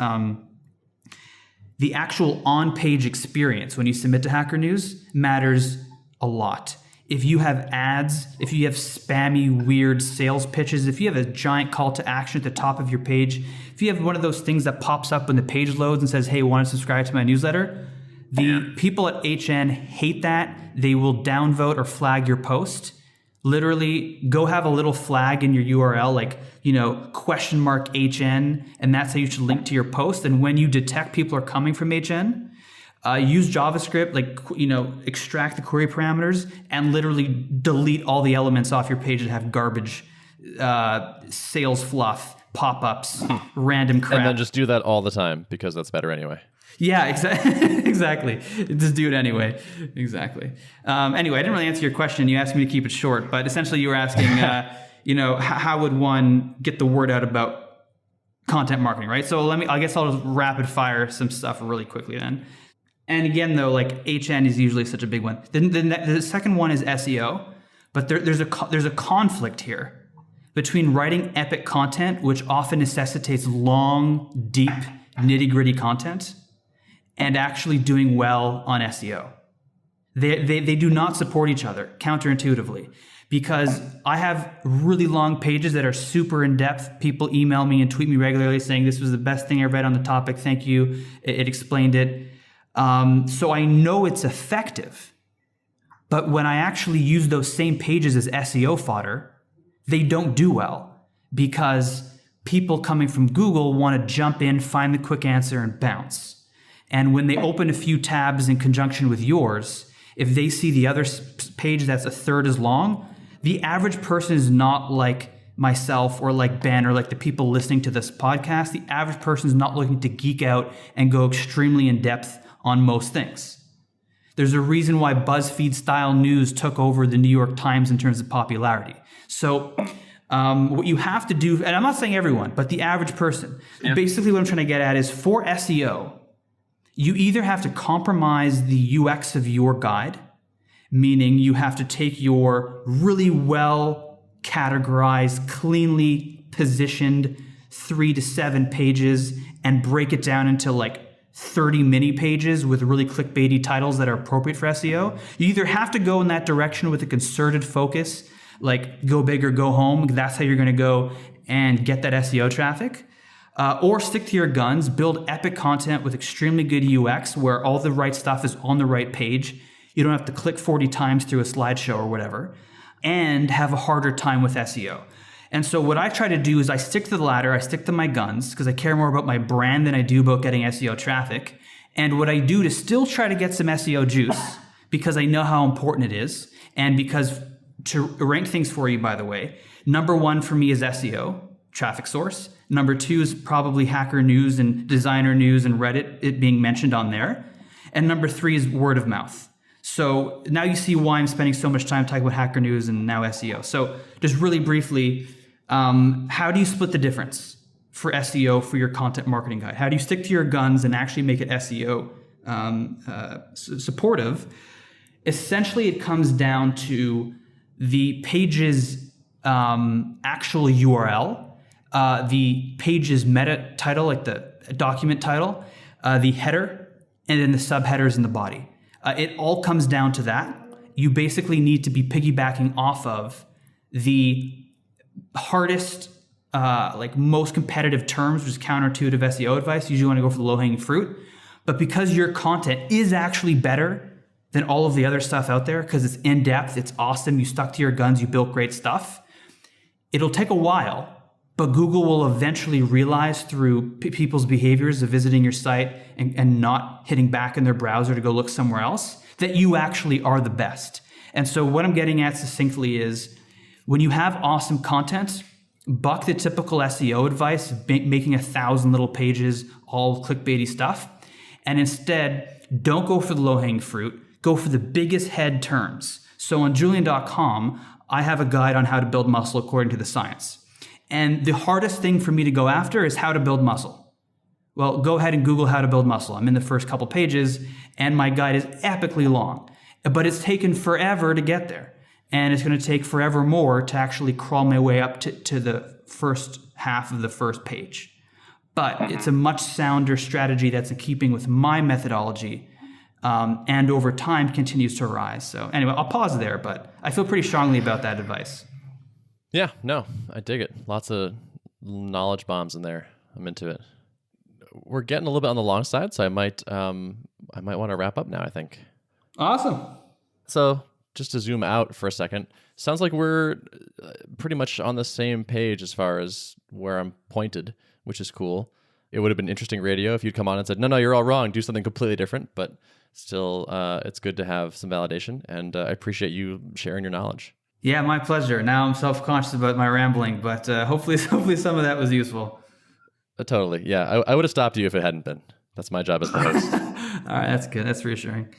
the actual on-page experience when you submit to Hacker News matters a lot. If you have ads, if you have spammy, weird sales pitches, if you have a giant call to action at the top of your page, if you have one of those things that pops up when the page loads and says, hey, want to subscribe to my newsletter? The people at HN hate that. They will downvote or flag your post. Literally, go have a little flag in your URL, like, $HN, and that's how you should link to your post. And when you detect people are coming from HN, use JavaScript, extract the query parameters and literally delete all the elements off your page that have garbage, sales fluff, pop-ups, random crap. And then just do that all the time because that's better anyway. Yeah, exactly. Just do it anyway. Exactly. Anyway, I didn't really answer your question. You asked me to keep it short, but essentially you were asking, how would one get the word out about content marketing, right? So I guess I'll just rapid fire some stuff really quickly then. And again, though, HN is usually such a big one. The second one is SEO, but there's a conflict here between writing epic content, which often necessitates long, deep, nitty-gritty content, and actually doing well on SEO. They do not support each other counterintuitively, because I have really long pages that are super in-depth. People email me and tweet me regularly saying this was the best thing I read on the topic. Thank you. It explained it. So I know it's effective. But when I actually use those same pages as SEO fodder, they don't do well because people coming from Google want to jump in, find the quick answer, and bounce. And when they open a few tabs in conjunction with yours, if they see the other page that's a third as long, the average person is not like myself or like Ben or like the people listening to this podcast. The average person is not looking to geek out and go extremely in depth on most things. There's a reason why BuzzFeed style news took over the New York Times in terms of popularity. So what you have to do, and I'm not saying everyone, but the average person, basically what I'm trying to get at is for SEO, you either have to compromise the UX of your guide, meaning you have to take your really well categorized, cleanly positioned 3 to 7 pages and break it down into 30 mini pages with really clickbaity titles that are appropriate for SEO. You either have to go in that direction with a concerted focus, like go big or go home. That's how you're going to go and get that SEO traffic. Or stick to your guns, build epic content with extremely good UX where all the right stuff is on the right page. You don't have to click 40 times through a slideshow or whatever, and have a harder time with SEO. And so what I try to do is I stick to the latter, I stick to my guns, because I care more about my brand than I do about getting SEO traffic. And what I do to still try to get some SEO juice, because I know how important it is, and because to rank things for you, by the way, number one for me is SEO, traffic source. Number two is probably Hacker News and Designer News and Reddit, it being mentioned on there. And number three is word of mouth. So now you see why I'm spending so much time talking about Hacker News and now SEO. So just really briefly, how do you split the difference for SEO for your content marketing guide? How do you stick to your guns and actually make it SEO supportive? Essentially, it comes down to the page's actual URL, the page's meta title, like the document title, the header, and then the subheaders in the body. It all comes down to that. You basically need to be piggybacking off of the hardest, most competitive terms, which is counterintuitive SEO advice. You usually want to go for the low-hanging fruit. But because your content is actually better than all of the other stuff out there, because it's in-depth, it's awesome, you stuck to your guns, you built great stuff, it'll take a while, but Google will eventually realize through people's behaviors of visiting your site and not hitting back in their browser to go look somewhere else, that you actually are the best. And so what I'm getting at succinctly is, when you have awesome content, buck the typical SEO advice, making 1,000 little pages, all clickbaity stuff, and instead, don't go for the low-hanging fruit, go for the biggest head terms. So on Julian.com, I have a guide on how to build muscle according to the science. And the hardest thing for me to go after is how to build muscle. Well, go ahead and Google how to build muscle. I'm in the first couple pages, and my guide is epically long. But it's taken forever to get there. And it's going to take forever more to actually crawl my way up to the first half of the first page. But it's a much sounder strategy that's in keeping with my methodology, and over time continues to rise. So anyway, I'll pause there, but I feel pretty strongly about that advice. Yeah, no, I dig it. Lots of knowledge bombs in there. I'm into it. We're getting a little bit on the long side, so I might want to wrap up now, I think. Awesome. So just to zoom out for a second, sounds like we're pretty much on the same page as far as where I'm pointed, which is cool. It would have been interesting radio if you'd come on and said, no, you're all wrong, do something completely different. But still, it's good to have some validation, and I appreciate you sharing your knowledge. Yeah, my pleasure. Now I'm self-conscious about my rambling, but hopefully some of that was useful. Totally. Yeah, I would have stopped you if it hadn't been. That's my job as the host. All right, that's good. That's reassuring.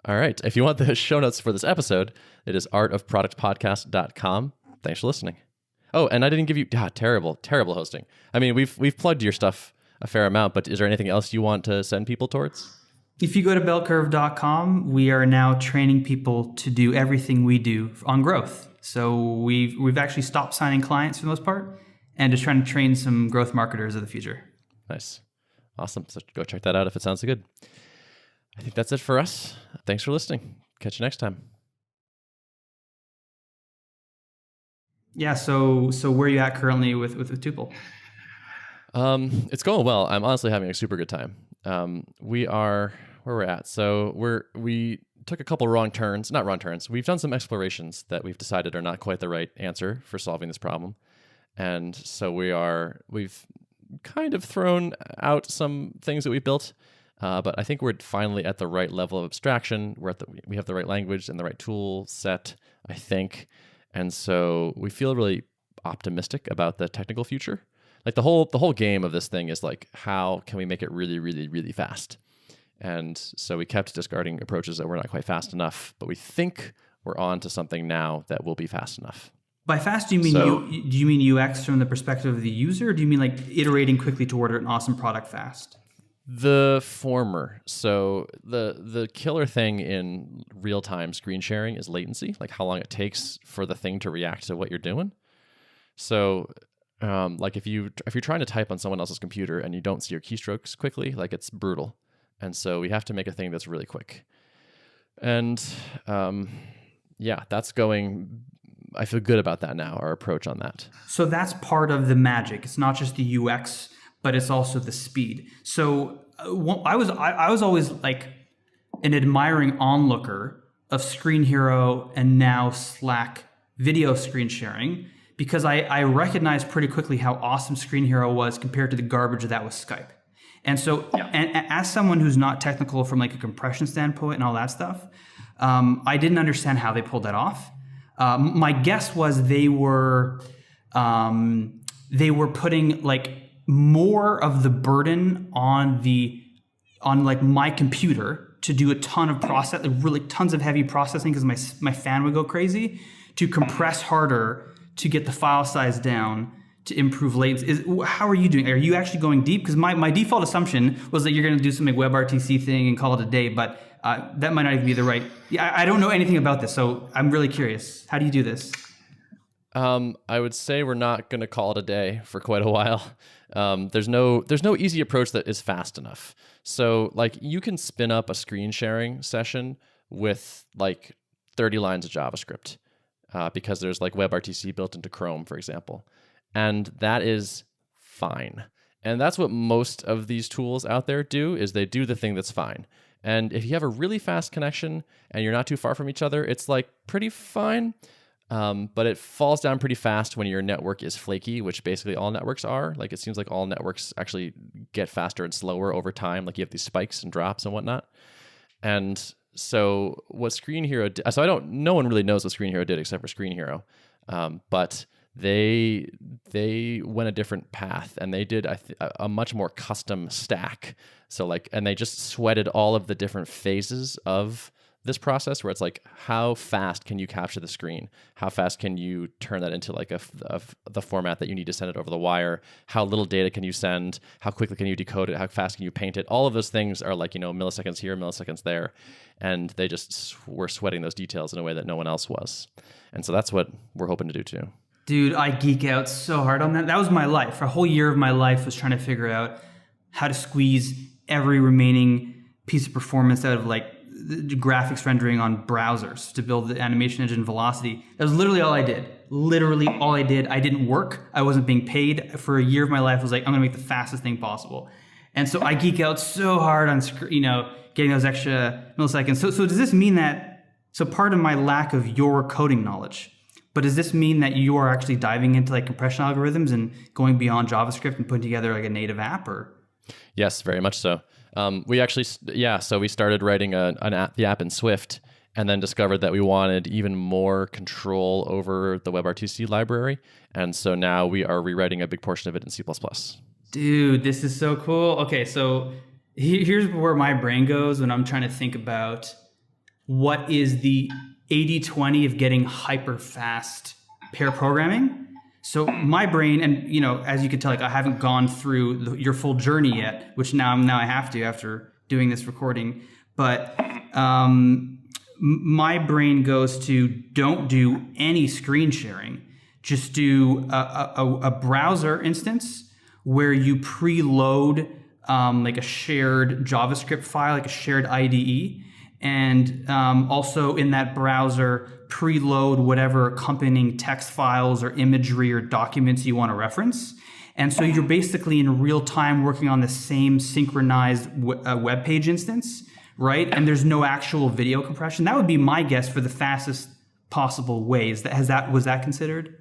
All right. If you want the show notes for this episode, it is artofproductpodcast.com. Thanks for listening. Oh, and I didn't give you terrible hosting. I mean, we've plugged your stuff a fair amount, but is there anything else you want to send people towards? If you go to bellcurve.com, we are now training people to do everything we do on growth. So we've actually stopped signing clients for the most part and just trying to train some growth marketers of the future. Nice. Awesome. So go check that out if it sounds good. I think that's it for us. Thanks for listening. Catch you next time. Yeah. So where are you at currently with Tuple? It's going well. I'm honestly having a super good time. We are where we're at. So we took a couple not wrong turns. We've done some explorations that we've decided are not quite the right answer for solving this problem. And so we've kind of thrown out some things that we built. But I think we're finally at the right level of abstraction. We have the right language and the right tool set, I think. And so we feel really optimistic about the technical future. Like the whole game of this thing is like, how can we make it really, really, really fast? And so we kept discarding approaches that were not quite fast enough, but we think we're on to something now that will be fast enough. By fast, do you mean UX from the perspective of the user, or do you mean like iterating quickly toward an awesome product fast? The former. So the killer thing in real-time screen sharing is latency, like how long it takes for the thing to react to what you're doing. So like if you're trying to type on someone else's computer and you don't see your keystrokes quickly, like it's brutal. And so we have to make a thing that's really quick. And that's going. I feel good about that now, our approach on that. So that's part of the magic. It's not just the UX but it's also the speed. So I was always like an admiring onlooker of Screen Hero and now Slack video screen sharing, because I recognized pretty quickly how awesome Screen Hero was compared to the garbage that was Skype. And so, and as someone who's not technical from like a compression standpoint and all that stuff, I didn't understand how they pulled that off. My guess was they were putting like more of the burden on like my computer to do a ton of process, really tons of heavy processing, because my fan would go crazy, to compress harder to get the file size down to improve latency. How are you doing? Are you actually going deep? Because my default assumption was that you're going to do some like WebRTC thing and call it a day, but that might not even be the right. I don't know anything about this, so I'm really curious. How do you do this? I would say we're not going to call it a day for quite a while. There's no easy approach that is fast enough. So like you can spin up a screen sharing session with like 30 lines of JavaScript because there's like WebRTC built into Chrome, for example. And that is fine. And that's what most of these tools out there do, is they do the thing that's fine. And if you have a really fast connection and you're not too far from each other, it's like pretty fine. But it falls down pretty fast when your network is flaky, which basically all networks are. Like it seems like all networks actually get faster and slower over time. Like you have these spikes and drops and whatnot. And so what Screen Hero did, no one really knows what Screen Hero did except for Screen Hero. But they went a different path, and they did a much more custom stack. So like, and they just sweated all of the different phases of this process, where it's like, how fast can you capture the screen? How fast can you turn that into like the format that you need to send it over the wire? How little data can you send? How quickly can you decode it? How fast can you paint it? All of those things are like, milliseconds here, milliseconds there. And they just were sweating those details in a way that no one else was. And so that's what we're hoping to do too. Dude, I geek out so hard on that. That was my life. A whole year of my life was trying to figure out how to squeeze every remaining piece of performance out of like the graphics rendering on browsers to build the animation engine Velocity. That was literally all I did. Literally all I did. I didn't work. I wasn't being paid. For a year of my life, I was like, I'm going to make the fastest thing possible. And so I geek out so hard on, getting those extra milliseconds. So does this mean that, so part of my lack of your coding knowledge, but does this mean that you are actually diving into like compression algorithms and going beyond JavaScript and putting together like a native app, or? Yes, very much so. We actually, so we started writing the app in Swift, and then discovered that we wanted even more control over the WebRTC library. And so now we are rewriting a big portion of it in C++. Dude, this is so cool. Okay, so here's where my brain goes when I'm trying to think about what is the 80-20 of getting hyper fast pair programming. So my brain, and as you can tell, like I haven't gone through your full journey yet, which now I have to after doing this recording. But my brain goes to, don't do any screen sharing. Just do a browser instance where you preload like a shared JavaScript file, like a shared IDE. And also in that browser, preload whatever accompanying text files or imagery or documents you want to reference. And so you're basically in real time working on the same synchronized web page instance, right? And there's no actual video compression. That would be my guess for the fastest possible way. Was that considered?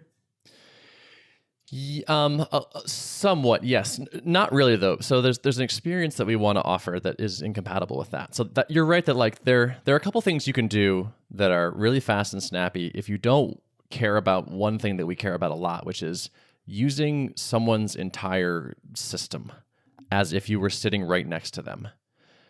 Somewhat, yes. Not really though. So there's an experience that we want to offer that is incompatible with that. So that you're right that like there are a couple things you can do that are really fast and snappy if you don't care about one thing that we care about a lot, which is using someone's entire system as if you were sitting right next to them.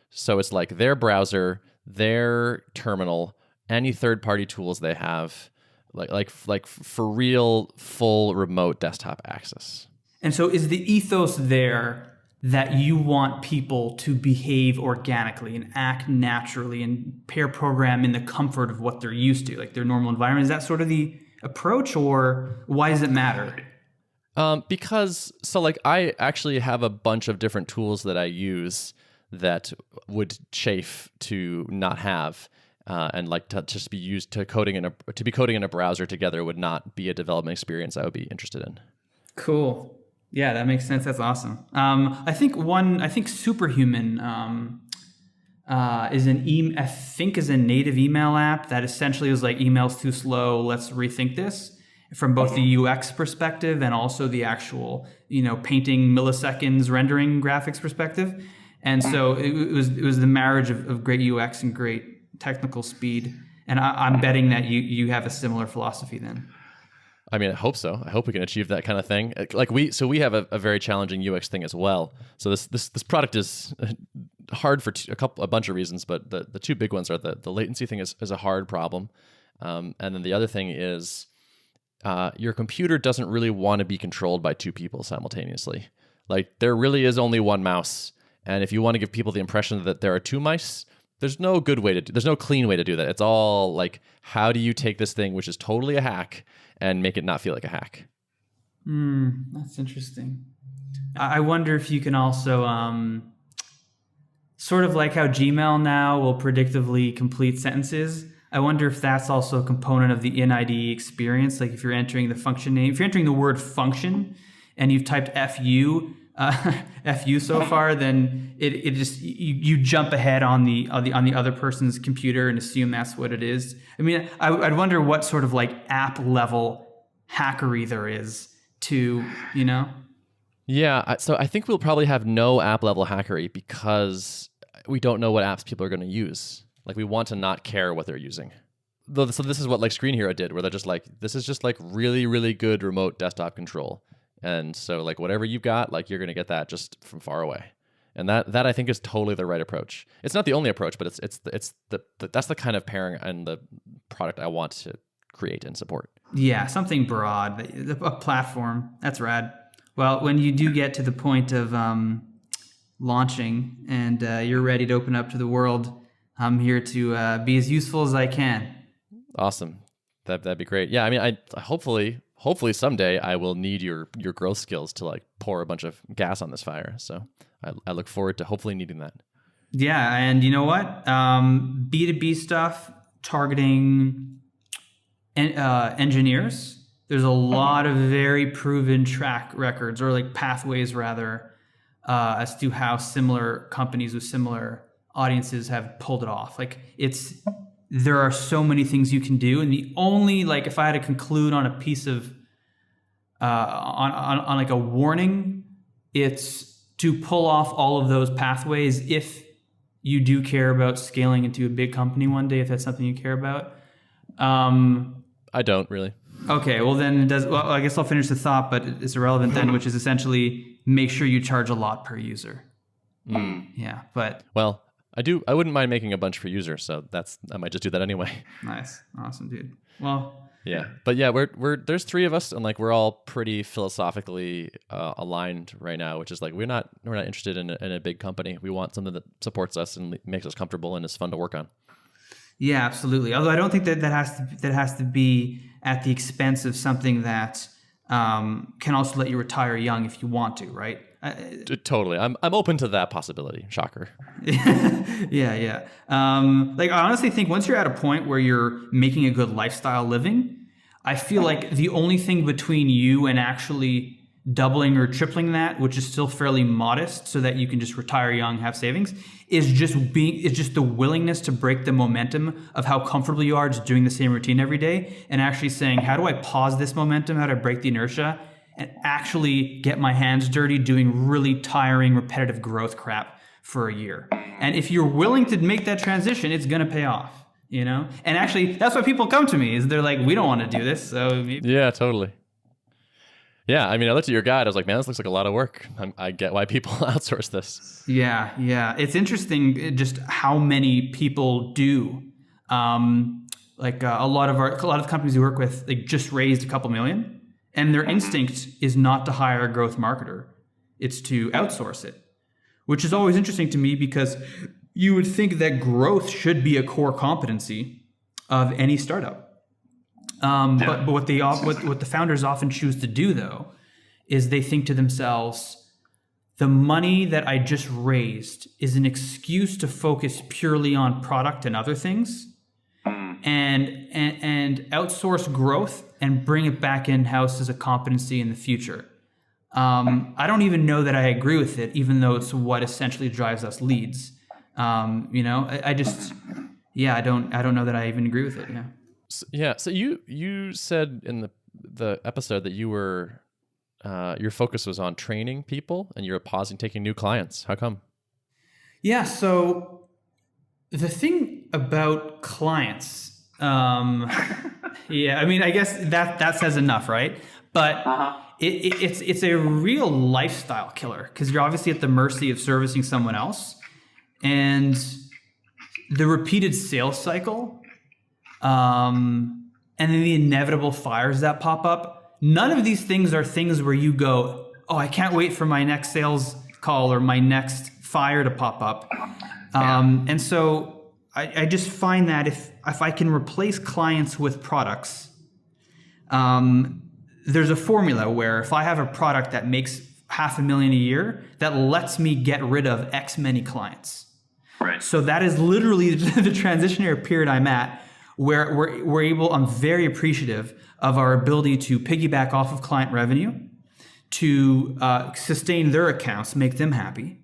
So it's like their browser, their terminal, any third-party tools they have, like for real, full remote desktop access. And so is the ethos there that you want people to behave organically and act naturally and pair program in the comfort of what they're used to, like their normal environment? Is that sort of the approach, or why does it matter? Because like I actually have a bunch of different tools that I use that would chafe to not have. And like to just be used to coding in a browser together would not be a development experience I would be interested in. Cool. Yeah, that makes sense. That's awesome. I think Superhuman is a native email app that essentially is like email's too slow. Let's rethink this from both the UX perspective and also the actual, painting milliseconds rendering graphics perspective. And so it was the marriage of great UX and great technical speed. And I'm betting that you have a similar philosophy then. I mean, I hope so. I hope we can achieve that kind of thing. Like we have a very challenging UX thing as well. So this product is hard for a bunch of reasons, but the two big ones are the latency thing is a hard problem, and then the other thing is your computer doesn't really want to be controlled by two people simultaneously. Like there really is only one mouse, and if you want to give people the impression that there are two mice, there's no clean way to do that. It's all like, how do you take this thing, which is totally a hack, and make it not feel like a hack? That's interesting. I wonder if you can also, sort of like how Gmail now will predictively complete sentences. I wonder if that's also a component of the in-ID experience. Like if you're entering the function name, if you're entering the word function and you've typed FU, FU so far, then it just you jump ahead on the other person's computer and assume that's what it is. I mean, I'd wonder what sort of like app level hackery there is to, Yeah, so I think we'll probably have no app level hackery because we don't know what apps people are going to use. Like we want to not care what they're using. So this is what like Screen Hero did, where they're just like, this is just like really, really good remote desktop control. And so like whatever you've got, like you're going to get that just from far away. And that I think is totally the right approach. It's not the only approach, but that's the kind of pairing and the product I want to create and support. Yeah, something broad, a platform. That's rad. Well, when you do get to the point of launching and you're ready to open up to the world, I'm here to be as useful as I can. Awesome. That'd be great. Yeah, I mean, I hopefully someday I will need your growth skills to like pour a bunch of gas on this fire. So I look forward to hopefully needing that. Yeah, and you know what? B2B stuff targeting engineers. There's a lot of very proven track records, or like pathways rather, as to how similar companies with similar audiences have pulled it off. Like there are so many things you can do, and the only, like, if I had to conclude on a piece of on like a warning, it's to pull off all of those pathways if you do care about scaling into a big company one day, if that's something you care about. I don't really. Okay, well then it does. Well, I guess I'll finish the thought, but it's irrelevant then, which is essentially make sure you charge a lot per user. Yeah, but well, I wouldn't mind making a bunch per user, so I might just do that anyway. Nice, awesome, dude. Well, yeah, but yeah, we're there's three of us, and like we're all pretty philosophically aligned right now, which is like we're not interested in a big company. We want something that supports us and makes us comfortable and is fun to work on. Yeah, absolutely. Although I don't think that has to be at the expense of something that can also let you retire young if you want to, right? Totally. I'm open to that possibility. Shocker. Yeah. Like I honestly think once you're at a point where you're making a good lifestyle living, I feel like the only thing between you and actually doubling or tripling that, which is still fairly modest, so that you can just retire young, have savings, is just the willingness to break the momentum of how comfortable you are just doing the same routine every day, and actually saying, how do I pause this momentum? How do I break the inertia and actually get my hands dirty doing really tiring, repetitive growth crap for a year? And if you're willing to make that transition, it's going to pay off, And actually, that's why people come to me, is they're like, we don't want to do this. So yeah, totally. Yeah, I mean, I looked at your guide. I was like, man, this looks like a lot of work. I get why people outsource this. Yeah. It's interesting just how many people do. A lot of companies we work with, they just raised a couple million, and their instinct is not to hire a growth marketer. It's to outsource it, which is always interesting to me because you would think that growth should be a core competency of any startup. But what the founders often choose to do, though, is they think to themselves, the money that I just raised is an excuse to focus purely on product and other things, and outsource growth and bring it back in-house as a competency in the future. I don't even know that I agree with it, even though it's what essentially drives us leads. I just, I don't know that I even agree with it. Yeah. So you said in the episode that you were your focus was on training people, and you're pausing taking new clients. How come? Yeah. So the thing about clients, I guess that says enough, right? But it's a real lifestyle killer, because you're obviously at the mercy of servicing someone else, and the repeated sales cycle, and then the inevitable fires that pop up. None of these things are things where you go, oh, I can't wait for my next sales call or my next fire to pop up. And so I just find that if I can replace clients with products, there's a formula where if I have a product that makes $500,000 a year, that lets me get rid of X many clients. Right. So that is literally the transitionary period I'm at, where I'm very appreciative of our ability to piggyback off of client revenue, to sustain their accounts, make them happy,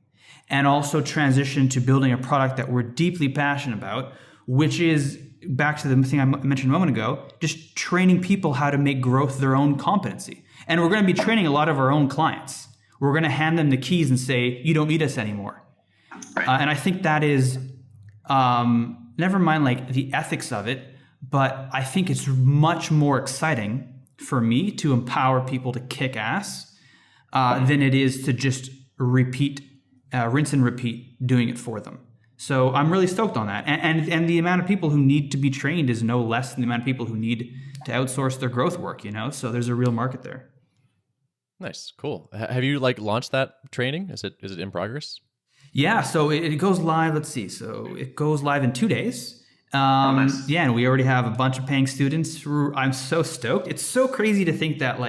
and also transition to building a product that we're deeply passionate about, which is, back to the thing I mentioned a moment ago, just training people how to make growth their own competency. And we're going to be training a lot of our own clients. We're going to hand them the keys and say, you don't need us anymore. Right. And I think that is, never mind like the ethics of it, but I think it's much more exciting for me to empower people to kick ass than it is to just rinse and repeat doing it for them. So I'm really stoked on that. And the amount of people who need to be trained is no less than the amount of people who need to outsource their growth work, So there's a real market there. Nice. Cool. Have you launched that training? Is it in progress? Yeah. So it goes live. Let's see. So it goes live in 2 days. Nice. Yeah. And we already have a bunch of paying students. I'm so stoked. It's so crazy to think that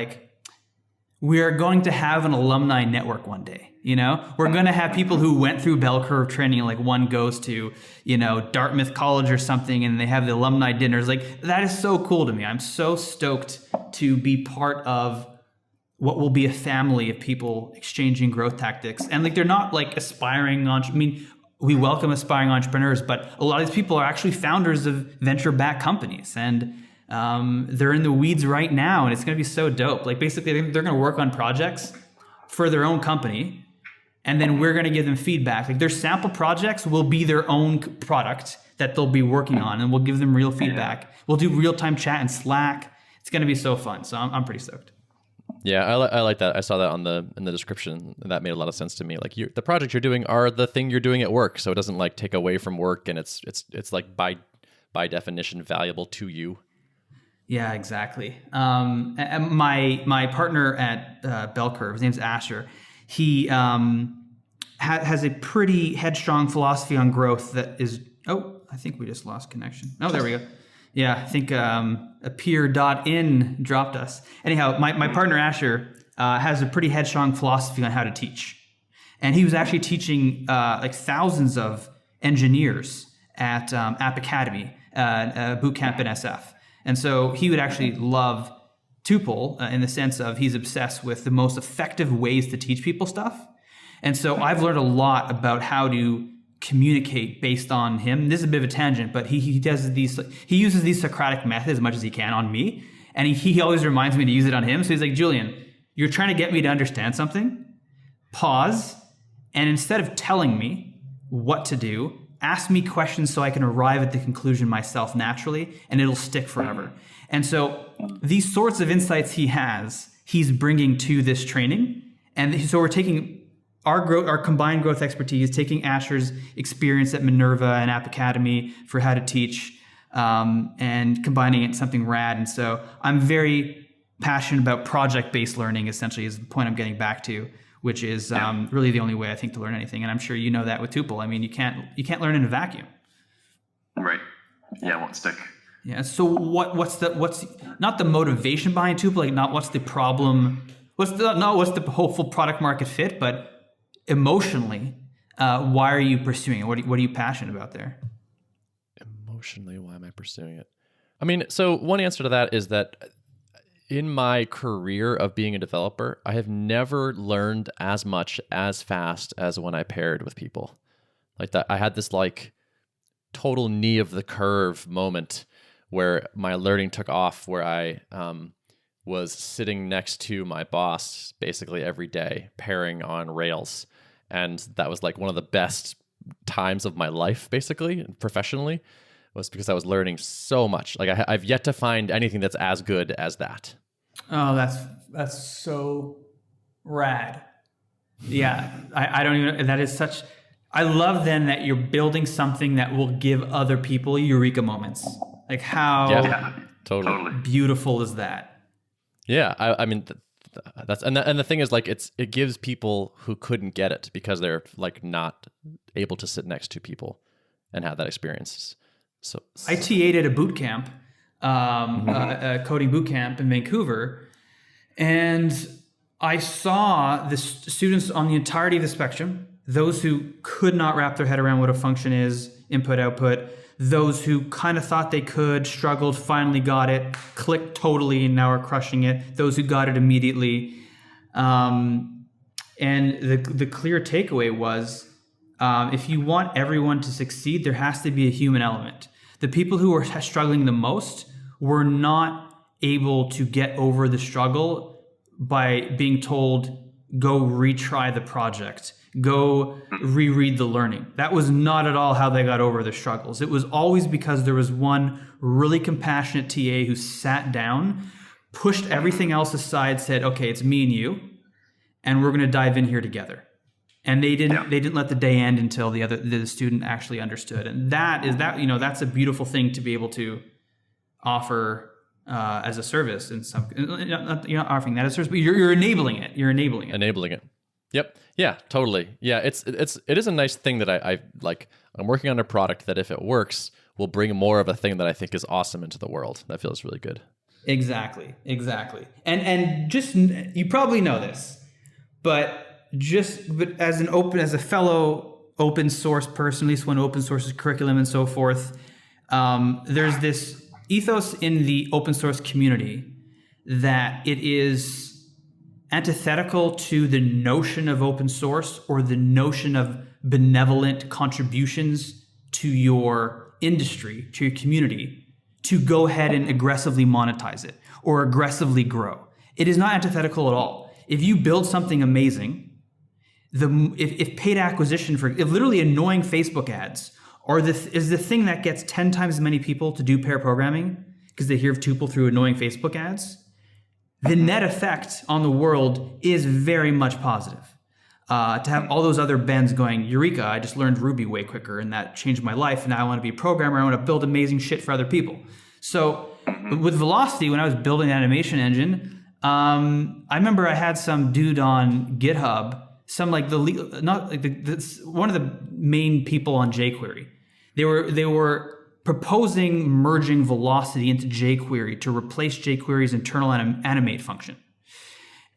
we are going to have an alumni network one day. We're going to have people who went through bell curve training, one goes to, Dartmouth College or something, and they have the alumni dinners. That is so cool to me. I'm so stoked to be part of what will be a family of people exchanging growth tactics. And they're not aspiring we welcome aspiring entrepreneurs, but a lot of these people are actually founders of venture-backed companies. And they're in the weeds right now, and it's going to be so dope. Basically, they're going to work on projects for their own company, and then we're going to give them feedback. Their sample projects will be their own product that they'll be working on, and we'll give them real feedback. We'll do real-time chat in Slack. It's going to be so fun. So I'm pretty stoked. Yeah, I like that. I saw that in the description. That made a lot of sense to me. The project you're doing are the thing you're doing at work, so it doesn't take away from work, and it's by definition valuable to you. Yeah, exactly. And my partner at Bell Curve, his name's Asher. He has a pretty headstrong philosophy on growth that is. Oh, I think we just lost connection. Oh, there we go. Yeah, I think appear.in dropped us. Anyhow, my partner Asher has a pretty headstrong philosophy on how to teach, and he was actually teaching thousands of engineers at App Academy, boot camp in SF. And so he would actually love Tuple in the sense of he's obsessed with the most effective ways to teach people stuff. And so I've learned a lot about how to communicate based on him. This is a bit of a tangent, but he uses these Socratic methods as much as he can on me. And he always reminds me to use it on him. So he's like, Julian, you're trying to get me to understand something. Pause. And instead of telling me what to do, ask me questions so I can arrive at the conclusion myself naturally, and it'll stick forever. And so these sorts of insights he's bringing to this training. And so we're taking our combined growth expertise, taking Asher's experience at Minerva and App Academy for how to teach, and combining it in something rad. And so I'm very passionate about project-based learning, essentially, is the point I'm getting back to, which is really the only way I think to learn anything. And I'm sure you know that with Tuple. You can't learn in a vacuum. Right. Yeah, it won't stick. Yeah. So what's not the motivation behind Tuple? Not what's the problem? What's the hopeful product market fit? But emotionally, why are you pursuing it? What are you passionate about there? Emotionally, why am I pursuing it? So one answer to that is that in my career of being a developer, I have never learned as much as fast as when I paired with people. Like that, I had this like total knee of the curve moment where my learning took off, where I was sitting next to my boss basically every day, pairing on Rails. And that was like one of the best times of my life, basically, professionally, was because I was learning so much. Like I've yet to find anything that's as good as that. Oh, that's so rad. Yeah, I don't even, that is such, I love then that you're building something that will give other people eureka moments. Like how totally beautiful is that? Yeah, I mean, that's and the thing is, like, it gives people who couldn't get it because they're like not able to sit next to people and have that experience. So I TA'd at a boot camp, a coding boot camp in Vancouver, and I saw the students on the entirety of the spectrum, those who could not wrap their head around what a function is, input, output, those who kind of thought they could, struggled, finally got it, clicked totally, and now are crushing it, those who got it immediately. And the clear takeaway was, if you want everyone to succeed, there has to be a human element. The people who were struggling the most were not able to get over the struggle by being told, go retry the project, go reread the learning. That was not at all how they got over their struggles. It was always because there was one really compassionate TA who sat down, pushed everything else aside, said, okay, it's me and you, and we're going to dive in here together. And they didn't let the day end until the student actually understood. And that's a beautiful thing to be able to offer as a service. In some, you're not offering that as a service, but you're enabling it. You're enabling it. Enabling it. Yep. Yeah. Totally. Yeah. It is a nice thing that I like. I'm working on a product that, if it works, will bring more of a thing that I think is awesome into the world. That feels really good. Exactly. And just, you probably know this, but as a fellow open source person, at least when open source is curriculum and so forth, there's this ethos in the open source community that it is antithetical to the notion of open source or the notion of benevolent contributions to your industry, to your community, to go ahead and aggressively monetize it or aggressively grow. It is not antithetical at all. If you build something amazing, if paid acquisition if literally annoying Facebook ads is the thing that gets 10 times as many people to do pair programming because they hear of Tuple through annoying Facebook ads, the net effect on the world is very much positive. To have all those other Bens going, Eureka, I just learned Ruby way quicker and that changed my life, and now I want to be a programmer, I want to build amazing shit for other people. So with Velocity, when I was building the animation engine, I remember I had some dude on GitHub, one of the main people on jQuery. They were proposing merging Velocity into jQuery to replace jQuery's internal animate function.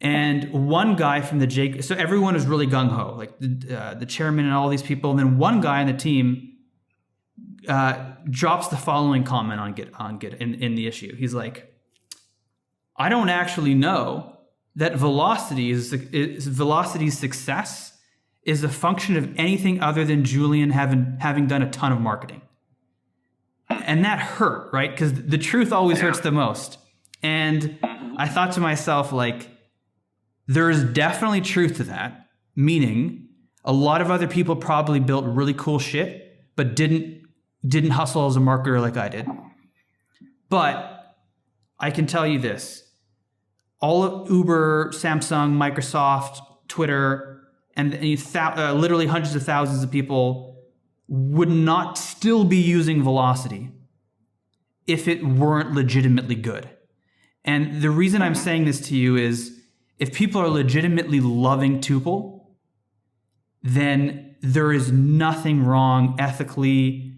And one guy from so everyone was really gung-ho, like the chairman and all these people. And then one guy on the team drops the following comment on Git in the issue. He's like, I don't actually know that Velocity's success is a function of anything other than Julian having done a ton of marketing. And that hurt, right? Because the truth always hurts the most. And I thought to myself, like, there is definitely truth to that, meaning a lot of other people probably built really cool shit, but didn't hustle as a marketer like I did. But I can tell you this. All of Uber, Samsung, Microsoft, Twitter, and literally hundreds of thousands of people would not still be using Velocity if it weren't legitimately good. And the reason I'm saying this to you is, if people are legitimately loving Tuple, then there is nothing wrong ethically,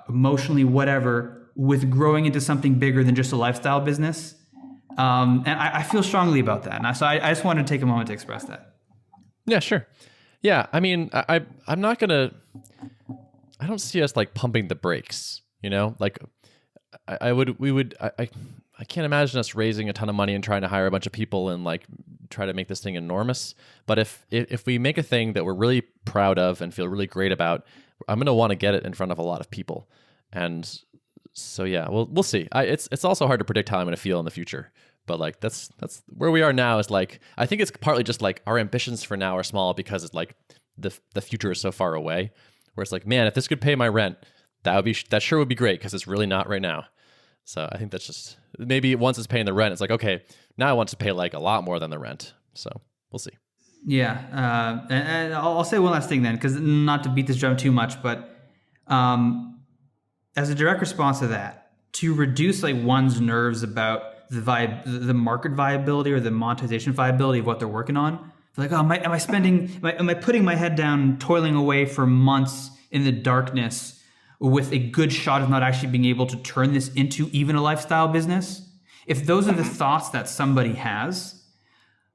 emotionally, whatever, with growing into something bigger than just a lifestyle business. And I feel strongly about that. And so I just wanted to take a moment to express that. Yeah, sure. Yeah, I mean, I'm not going to... I don't see us, like, pumping the brakes, you know? Like, I I can't imagine us raising a ton of money and trying to hire a bunch of people and like try to make this thing enormous. But if we make a thing that we're really proud of and feel really great about, I'm going to want to get it in front of a lot of people. And so yeah, we'll see. It's also hard to predict how I'm going to feel in the future. But like that's where we are now. Is like I think it's partly just like our ambitions for now are small because it's like the future is so far away. Where it's like, man, if this could pay my rent, that sure would be great because it's really not right now. So I think that's just maybe once it's paying the rent, it's like, okay, now I want to pay like a lot more than the rent. So we'll see. Yeah, and I'll say one last thing then, because not to beat this drum too much, but as a direct response to that, to reduce like one's nerves about the market viability or the monetization viability of what they're working on. Like, oh, am I putting my head down, toiling away for months in the darkness with a good shot of not actually being able to turn this into even a lifestyle business? If those are the thoughts that somebody has,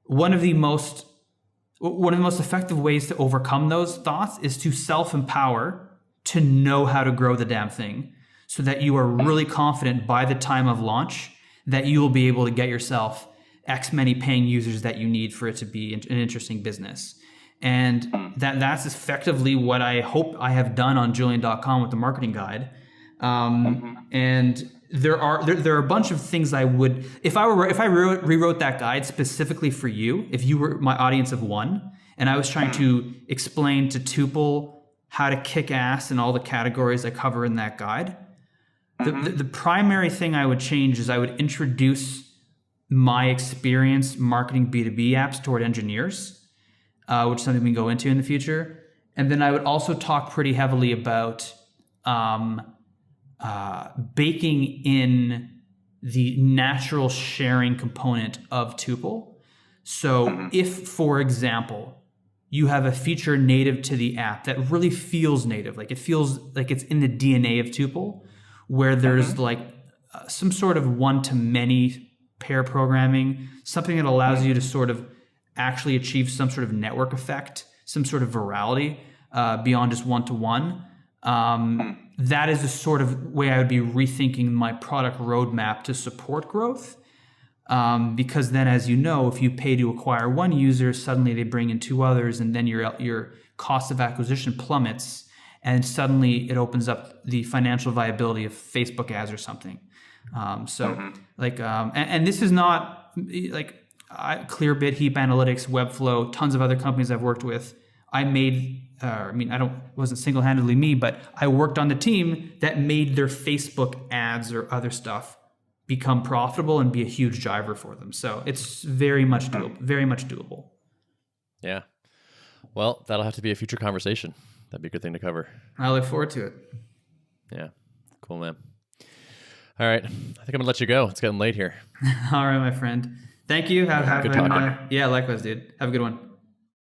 one of the most effective ways to overcome those thoughts is to self-empower to know how to grow the damn thing so that you are really confident by the time of launch that you will be able to get yourself X many paying users that you need for it to be an interesting business. And that's effectively what I hope I have done on Julian.com with the marketing guide. And there are a bunch of things I would, if I rewrote that guide specifically for you, if you were my audience of one, and I was trying to explain to Tuple how to kick ass in all the categories I cover in that guide, the primary thing I would change is I would introduce my experience marketing B2B apps toward engineers, which is something we can go into in the future. And then I would also talk pretty heavily about baking in the natural sharing component of Tuple. So if, for example, you have a feature native to the app that really feels native, like it feels like it's in the DNA of Tuple, where there's like some sort of one-to-many pair programming, something that allows you to sort of actually achieve some sort of network effect, some sort of virality beyond just one-to-one. That is the sort of way I would be rethinking my product roadmap to support growth. Because then, as you know, if you pay to acquire one user, suddenly they bring in two others, and then your cost of acquisition plummets, and suddenly it opens up the financial viability of Facebook ads or something. And this is not like Clearbit, Heap Analytics, Webflow, tons of other companies I've worked with. It wasn't single-handedly me, but I worked on the team that made their Facebook ads or other stuff become profitable and be a huge driver for them. So it's very much doable. Yeah. Well, that'll have to be a future conversation. That'd be a good thing to cover. I look forward to it. Yeah. Cool, man. All right. I think I'm going to let you go. It's getting late here. All right, my friend. Thank you. Good talking. Yeah, likewise, dude. Have a good one.